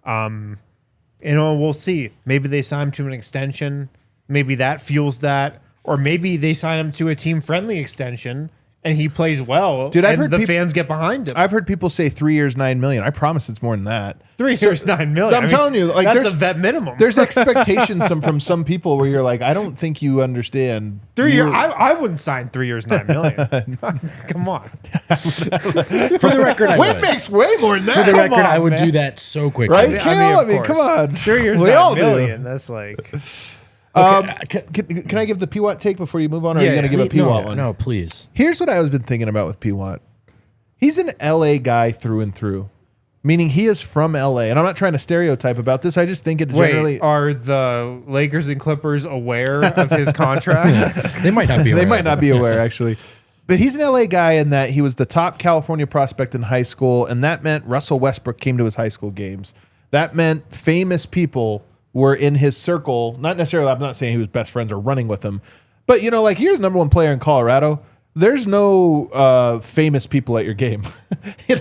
We'll see. Maybe they sign him to an extension. Maybe that fuels that. Or maybe they sign him to a team-friendly extension and he plays well. Dude, I've and heard the people- fans get behind him. I've heard people say 3 years, $9 million. I promise it's more than that. 3 years, $9 million. I'm telling you, like, that's there's- a vet minimum. There's expectations from some people where you're like, I don't think you understand. 3 years. You're- I wouldn't sign 3 years, $9 million. Come on. For the record, I Wade would. makes way more than that. For the record, Come on, I would man. do that so quickly. Right? I mean, of come course. on. 3 years, We all $9 do. million. That's like. Can I give the P-Watt take before you move on, or are you Yeah, going to give a P-Watt no, one? no, please. Here's what I've been thinking about with P-Watt. He's an LA guy through and through, meaning he is from LA. And I'm not trying to stereotype about this. I just think it generally. Wait, are the Lakers and Clippers aware of his contract? They might not be. They aware might of not it. be aware, actually. But he's an LA guy in that he was the top California prospect in high school, and that meant Russell Westbrook came to his high school games. That meant famous people were in his circle. Not necessarily, I'm not saying he was best friends or running with him, but, like, you're the number one player in Colorado. There's no famous people at your game.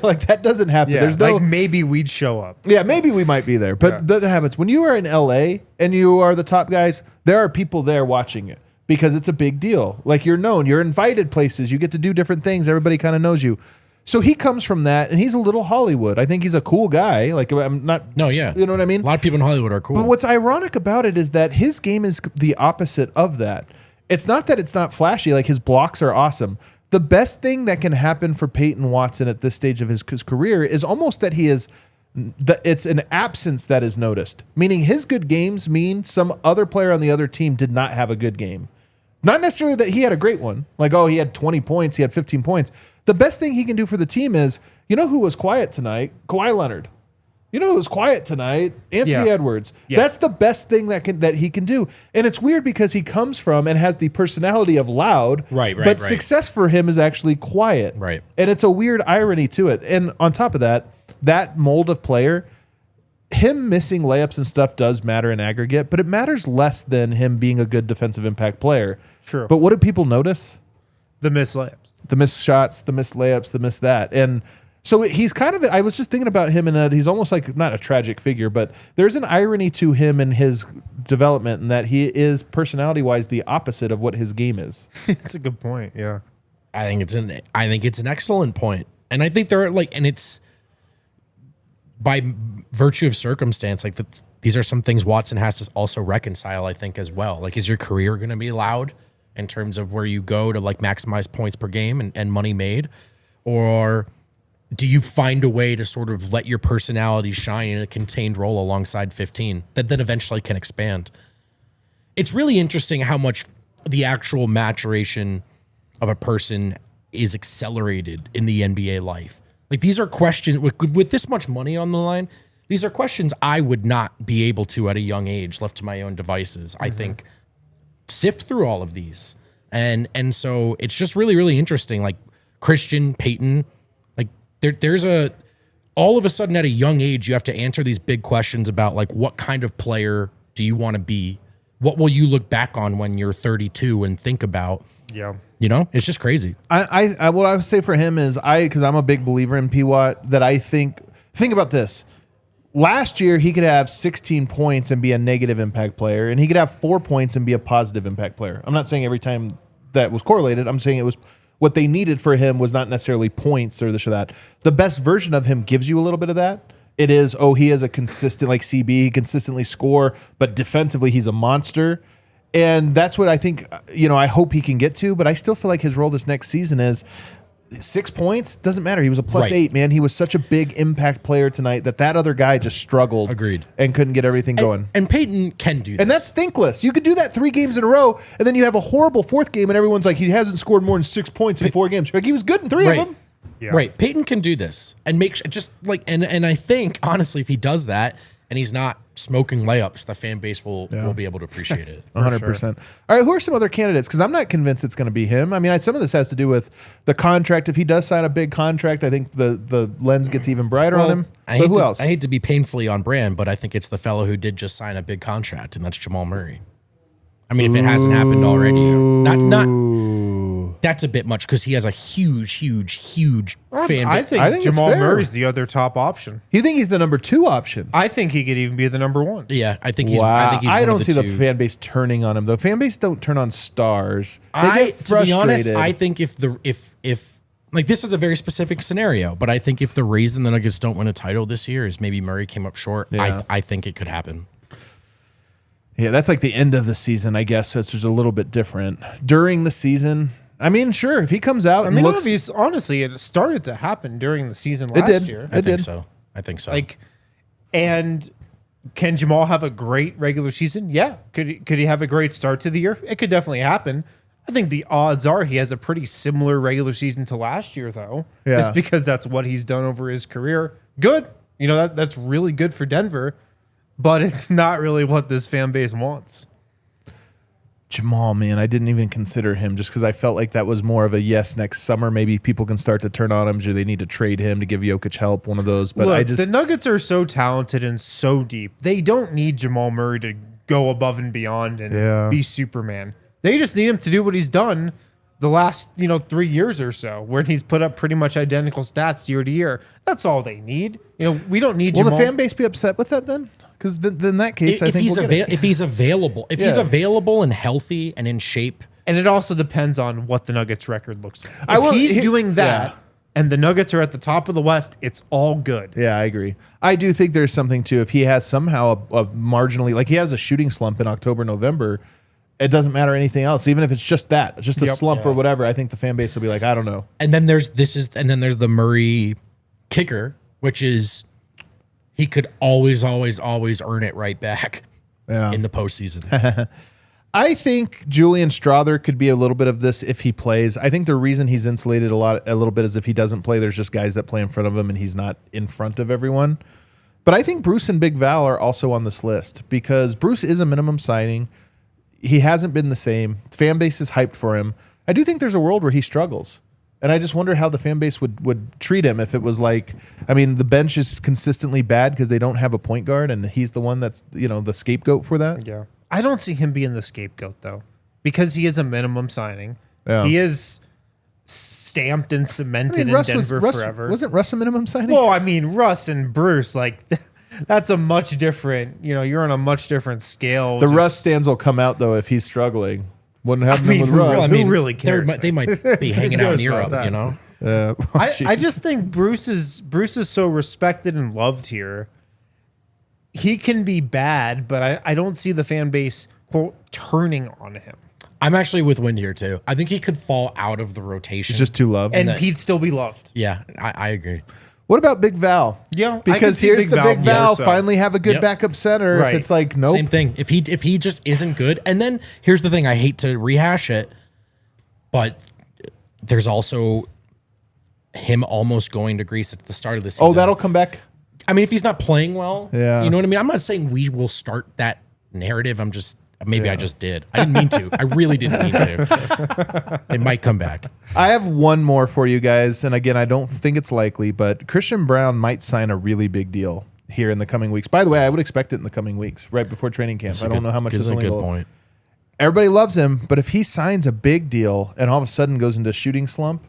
Like, that doesn't happen. Yeah, There's no. like maybe we'd show up. Yeah, maybe we might be there, but that happens. When you are in LA and you are the top guys, there are people there watching it because it's a big deal. Like, you're known, you're invited places, you get to do different things. Everybody kind of knows you. So he comes from that, and he's a little Hollywood. I think he's a cool guy. Like, I'm not. No, yeah. You know what I mean? A lot of people in Hollywood are cool. But what's ironic about it is that his game is the opposite of that. It's not that it's not flashy. Like, his blocks are awesome. The best thing that can happen for Peyton Watson at this stage of his career is almost that he is. It's an absence that is noticed. Meaning his good games mean some other player on the other team did not have a good game. Not necessarily that he had a great one. Like, oh, he had 20 points. He had 15 points. The best thing he can do for the team is, you know who was quiet tonight? Kawhi Leonard. You know who was quiet tonight? Anthony Edwards. Yeah. That's the best thing that he can do. And it's weird because he comes from and has the personality of loud. But success for him is actually quiet. Right. And it's a weird irony to it. And on top of that, that mold of player, him missing layups and stuff does matter in aggregate, but it matters less than him being a good defensive impact player. True. But what do people notice? The missed layups. The missed shots, the missed layups, the missed that. And so he's kind of, I was just thinking about him in that he's almost like not a tragic figure, but there's an irony to him in his development in that he is personality-wise the opposite of what his game is. That's a good point, yeah. I think it's an excellent point. And I think there are and it's by virtue of circumstance, these are some things Watson has to also reconcile, I think, as well. Like, is your career going to be loud in terms of where you go to maximize points per game and money made? Or do you find a way to sort of let your personality shine in a contained role alongside 15 that then eventually can expand? It's really interesting how much the actual maturation of a person is accelerated in the NBA life. Like, these are questions with this much money on the line. These are questions I would not be able to at a young age, left to my own devices. I think sift through all of these, and so it's just really, really interesting. Like Christian, Peyton, like there's all of a sudden at a young age you have to answer these big questions about what kind of player do you want to be? What will you look back on when you're 32 and think about? Yeah. It's just crazy. I what I would say for him is because I'm a big believer in P-Watt, that I think about this. Last year, he could have 16 points and be a negative impact player, and he could have 4 points and be a positive impact player. I'm not saying every time that was correlated. I'm saying it was what they needed for him was not necessarily points or this or that. The best version of him gives you a little bit of that. It is, he is a consistent, like CB, he consistently score, but defensively, he's a monster. And that's what I think, I hope he can get to, but I still feel like his role this next season is 6 points. Doesn't matter. He was a +8, man. He was such a big impact player tonight that other guy just struggled. Agreed. And couldn't get everything going. And Peyton can do this. And that's thinkless. You could do that 3 games in a row, and then you have a horrible 4th game, and everyone's like, he hasn't scored more than 6 points in 4 games. Like, he was good in 3 of them. Yeah. Right. Peyton can do this and make and I think, honestly, if he does that and he's not smoking layups, the fan base will be able to appreciate it. 100%. Sure. All right, who are some other candidates? Because I'm not convinced it's going to be him. I mean, some of this has to do with the contract. If he does sign a big contract, I think the lens gets even brighter on him. But who else? I hate to be painfully on brand, but I think it's the fellow who did just sign a big contract, and that's Jamal Murray. I mean, if it hasn't happened already, not that's a bit much because he has a huge fan base. I think Jamal Murray's the other top option. You think he's the number 2 option? I think he could even be the number 1. Yeah, I think he's. Wow. I don't see the fan base turning on him though. Fan base don't turn on stars. To be honest, I think if this is a very specific scenario, but I think if the reason the Nuggets don't win a title this year is maybe Murray came up short, I think it could happen. Yeah, that's like the end of the season, I guess. So it's just a little bit different. During the season, I mean, sure, if he comes out and looks... honestly, it started to happen during the season last year. I think so. And can Jamal have a great regular season? Yeah. Could he have a great start to the year? It could definitely happen. I think the odds are he has a pretty similar regular season to last year, though. Yeah. Just because that's what he's done over his career. Good. That's really good for Denver. But it's not really what this fan base wants. Jamal, man, I didn't even consider him just because I felt like that was more of a yes next summer. Maybe people can start to turn on him. Do they need to trade him to give Jokic help? One of those. But look, the Nuggets are so talented and so deep. They don't need Jamal Murray to go above and beyond and be Superman. They just need him to do what he's done the last 3 years or so, where he's put up pretty much identical stats year to year. That's all they need. We don't need Jamal. Will the fan base be upset with that then? Because in that case, I think if he's available, he's available and healthy and in shape, and it also depends on what the Nuggets record looks like. If he's doing that, and the Nuggets are at the top of the West, it's all good. Yeah, I agree. I do think there's something too. If he has somehow a marginally, like he has a shooting slump in October, November, it doesn't matter anything else. Even if it's just that, just a slump or whatever, I think the fan base will be like, I don't know. And then there's the Murray kicker, which is he could always earn it right back in the postseason. I think Julian Strawther could be a little bit of this if he plays. I think the reason he's insulated a little bit is if he doesn't play, there's just guys that play in front of him and he's not in front of everyone. But I think Bruce and Big Val are also on this list because Bruce is a minimum signing. He hasn't been the same. Fan base is hyped for him. I do think there's a world where he struggles. And I just wonder how the fan base would treat him if it was like, I mean, the bench is consistently bad because they don't have a point guard and he's the one that's, the scapegoat for that. Yeah. I don't see him being the scapegoat, though, because he is a minimum signing. Yeah. He is stamped and cemented in Denver forever. Wasn't Russ a minimum signing? Well, I mean, Russ and Bruce, like, that's a much different, you're on a much different scale. The Russ stands will come out, though, if he's struggling. Wouldn't happen with Russ. Who really cares? They might be hanging out in Europe, I just think Bruce is so respected and loved here. He can be bad, but I don't see the fan base, quote, turning on him. I'm actually with Wind here, too. I think he could fall out of the rotation. He's just too loved. And he'd still be loved. Yeah, I agree. What about Big Val? Yeah, because here's the Big Val finally have a good backup center. Right. If it's like, nope. Same thing. If he just isn't good. And then here's the thing. I hate to rehash it, but there's also him almost going to Greece at the start of the season. Oh, that'll come back? I mean, if he's not playing well, yeah. You know what I mean? I'm not saying we will start that narrative. I just did. I didn't mean to. I really didn't mean to. It might come back. I have one more for you guys. And again, I don't think it's likely, but Christian Braun might sign a really big deal here in the coming weeks. By the way, I would expect it in the coming weeks, right before training camp. I don't know how much is a good point. Everybody loves him, but if he signs a big deal and all of a sudden goes into a shooting slump,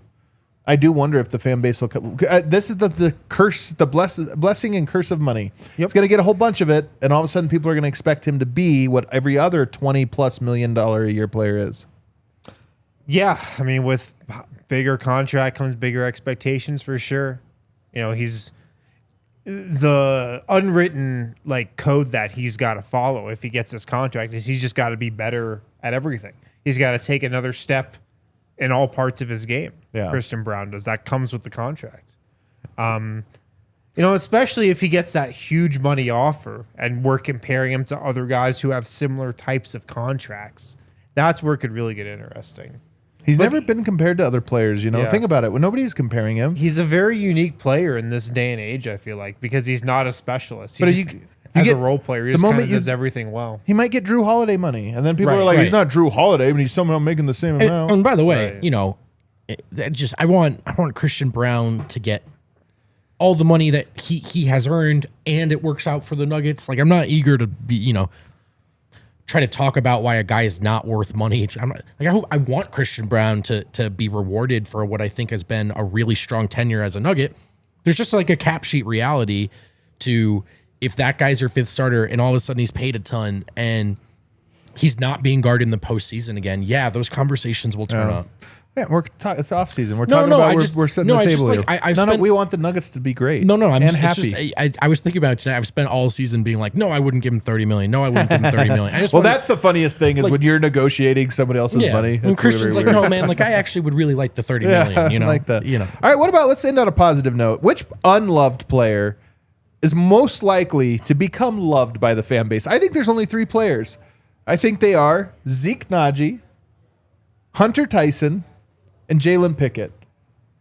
I do wonder if the fan base will. This is the curse, the blessing and curse of money. Yep. It's going to get a whole bunch of it, and all of a sudden, people are going to expect him to be what every other $20+ million a year player is. Yeah, I mean, with bigger contract comes bigger expectations for sure. He's the unwritten code that he's got to follow if he gets this contract is he's just got to be better at everything. He's got to take another step in all parts of his game. Yeah. Christian Braun does. That comes with the contract. Especially if he gets that huge money offer and we're comparing him to other guys who have similar types of contracts. That's where it could really get interesting. He's never been compared to other players, Yeah. Think about it. When nobody's comparing him. He's a very unique player in this day and age, I feel like, because he's not a specialist. But as a role player, he just kind of does everything well. He might get Drew Holiday money, and then people are like, he's not Drew Holiday, but he's somehow making the same amount. And by the way, I want Christian Braun to get all the money that he has earned, and it works out for the Nuggets. I'm not eager to be, try to talk about why a guy is not worth money. I want Christian Braun to be rewarded for what I think has been a really strong tenure as a Nugget. There's just a cap sheet reality to if that guy's your fifth starter and all of a sudden he's paid a ton and he's not being guarded in the postseason again. Yeah, those conversations will turn up. Yeah, it's off season. We're talking about we're setting the table here. We want the Nuggets to be great. I'm happy. I was thinking about it today. I've spent all season being like, no, I wouldn't give him $30 million. No, I wouldn't give him $30 million. That's the funniest thing is when you're negotiating somebody else's money. And Christian's really no, man, I actually would really like the $30 million. Like that. All right, what about, let's end on a positive note. Which unloved player is most likely to become loved by the fan base? I think there's only 3 players. I think they are Zeke Nnaji, Hunter Tyson, and Jalen Pickett.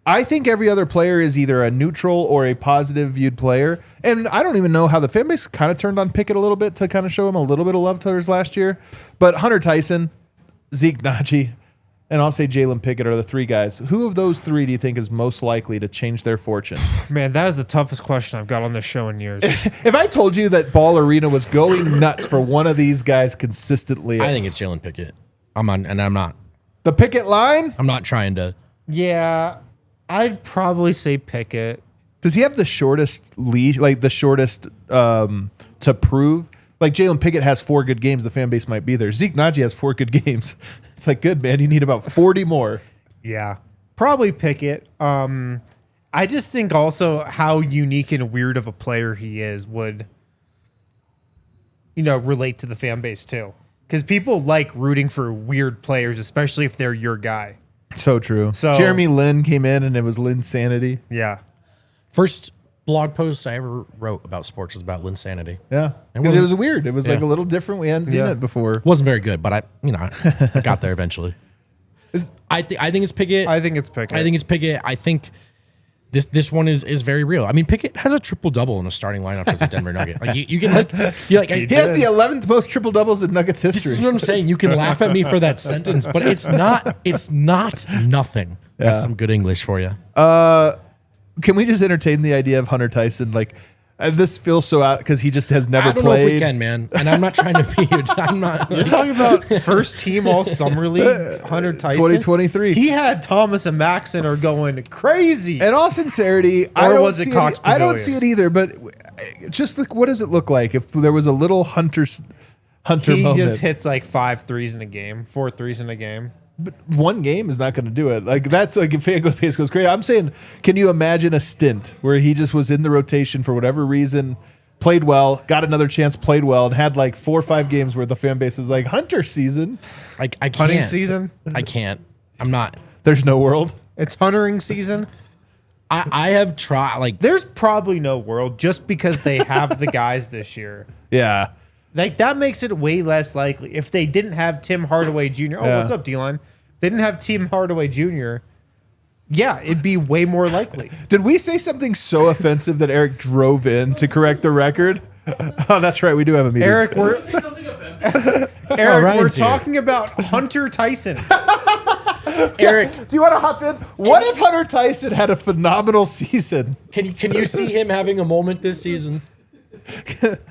I think every other player is either a neutral or a positive viewed player. And I don't even know how the fan base kind of turned on Pickett a little bit to kind of show him a little bit of love to his last year. But Hunter Tyson, Zeke Nnaji, and I'll say Jalen Pickett are the 3 guys. Who of those 3 do you think is most likely to change their fortune? Man, that is the toughest question I've got on this show in years. If I told you that Ball Arena was going nuts for one of these guys consistently. I think it's Jalen Pickett. I'm not. The Pickett line? I'm not trying to. Yeah, I'd probably say Pickett. Does he have the shortest leash, the shortest to prove? Jalen Pickett has 4 good games, the fan base might be there. Zeke Nnaji has 4 good games. It's good, man. You need about 40 more. Yeah, probably Pickett. I just think also how unique and weird of a player he is would, relate to the fan base too. Because people like rooting for weird players, especially if they're your guy. So true. So Jeremy Lin came in and it was Linsanity. Yeah. First blog post I ever wrote about sports was about Linsanity. Yeah. Because it was weird. It was like a little different. We hadn't seen it before. Wasn't very good, but I got there eventually. I think it's Pickett. I think it's Pickett. I think this one is very real. I mean, Pickett has a triple-double in a starting lineup as a Denver Nugget. Like you can he has the 11th most triple doubles in Nuggets history. This is what I'm saying. You can laugh at me for that sentence, but it's not nothing. That's some good English for you. Can we just entertain the idea of Hunter Tyson? Like, this feels so out because he just has never I don't played. know if we can, man. And I'm not trying to be. I'm not. You're talking about first team all summer league, Hunter Tyson, 2023. He had Thomas and Maxon are going crazy. In all sincerity, I don't see it either. But just what does it look like if there was a little Hunter he moment? just hits like 5 threes in a game, 4 threes in a game. But one game is not going to do it. Like, that's like if FanGoal goes crazy. I'm saying, can you imagine a stint where he just was in the rotation for whatever reason, played well, got another chance, played well, and had like 4 or 5 games where the fan base is like, Hunter season. I can't. Hunting season? I can't. I'm not. There's no world. It's huntering season. I have tried. Like, there's probably no world just because they have the guys this year. Yeah. Like, that makes it way less likely. If they didn't have Tim Hardaway Jr. Oh, what's up, D-Line? They didn't have Tim Hardaway Jr. Yeah, it'd be way more likely. Did we say something so offensive that Eric drove in to correct the record? Oh, that's right. We do have a meeting. Eric, we're talking about Hunter Tyson. Eric, do you want to hop in? What if Hunter Tyson had a phenomenal season? Can you see him having a moment this season?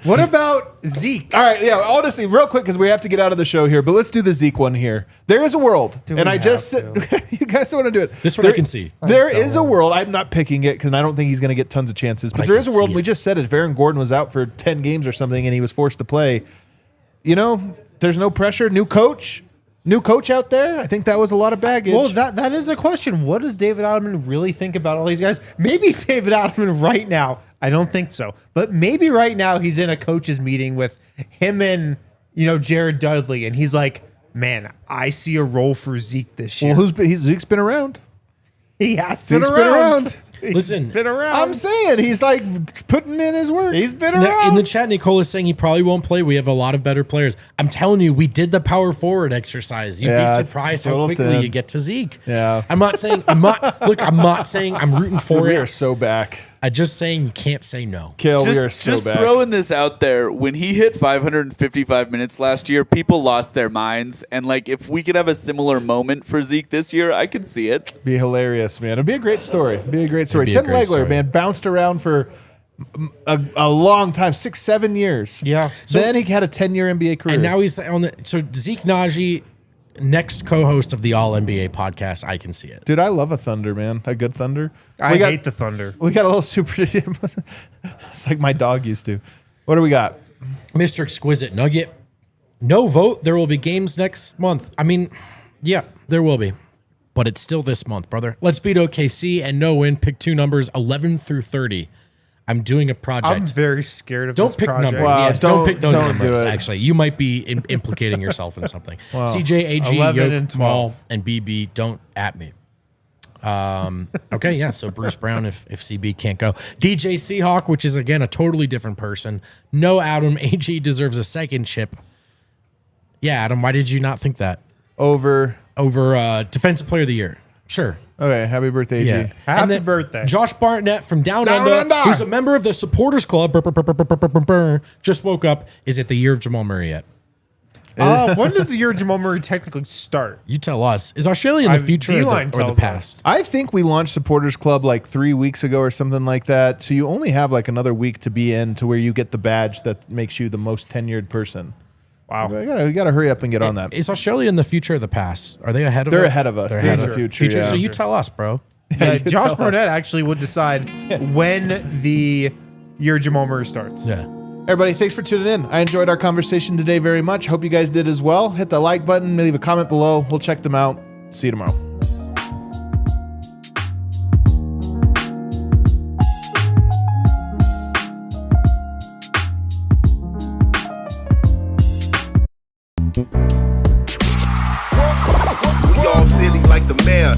What about Zeke? All right, yeah, honestly, real quick, because we have to get out of the show here, but let's do the Zeke one here. There is a world, and I just said, you guys don't want to do it. This one I can see. There is a world. I'm not picking it because I don't think he's going to get tons of chances, but there is a world. We just said it. If Aaron Gordon was out for 10 games or something and he was forced to play, there's no pressure. New coach out there. I think that was a lot of baggage. Well, that is a question. What does David Adelman really think about all these guys? Maybe David Adelman right now. I don't think so. But maybe right now he's in a coach's meeting with him and, Jared Dudley. And he's like, man, I see a role for Zeke this year. Well, Zeke's been around. He has been around. Listen, been around. I'm saying he's like putting in his work. He's been around. In the chat, Nicola's saying he probably won't play. We have a lot of better players. I'm telling you, we did the power forward exercise. You'd be surprised how quickly you get to Zeke. Yeah. I'm not saying I'm rooting for it. We are so back. I'm just saying you can't say no. Kill, we are so just back. Throwing this out there, when he hit 555 minutes last year, people lost their minds. And if we could have a similar moment for Zeke this year, I could see it. Be hilarious, man. It'd be a great story. Tim Legler, man, bounced around for a long time, 6-7 years. Yeah. Then he had a 10-year NBA career. And now he's on the Zeke Nnaji, next co-host of the All NBA podcast. I can see it. Dude, I love a Thunder, man. A good Thunder. I hate the Thunder. We got a little super. It's like my dog used to. What do we got? Mr. Exquisite Nugget. No vote. There will be games next month. I mean, yeah, there will be. But it's still this month, brother. Let's beat OKC and no win. Pick 2 numbers, 11 through 30. I'm doing a project. I'm very scared of don't this pick project. numbers. Wow, Yes, don't pick those don't numbers, do it. actually. You might be implicating yourself in something. Wow. CJ, AG, 11 Yoke, and 12. Jamal, and BB, don't at me. Okay, yeah, so Bruce Brown if CB can't go. DJ Seahawk, which is, again, a totally different person. No Adam, AG deserves a second chip. Yeah, Adam, why did you not think that? Over Defensive Player of the Year. Sure. Okay, happy birthday, Yeah. G. Happy birthday. Josh Barnett from Down Down Under, Under. who's a member of the Supporters Club, just woke up. Is it the year of Jamal Murray yet? When does the year of Jamal Murray technically start? You tell us. Is Australia in the future D-Line or the tells past? I think we launched Supporters Club 3 weeks ago or something like that. So you only have another week to be in to where you get the badge that makes you the most tenured person. Wow. We gotta hurry up and get on that. Is Australia in the future or the past? Are they ahead of They're us? ahead of us. They're They're ahead in of the future. Yeah. So you tell us, bro. Josh Barnett actually would decide when the year Jamal Murray starts. Yeah. Everybody, thanks for tuning in. I enjoyed our conversation today very much. Hope you guys did as well. Hit the like button, leave a comment below. We'll check them out. See you tomorrow. city like the mayor.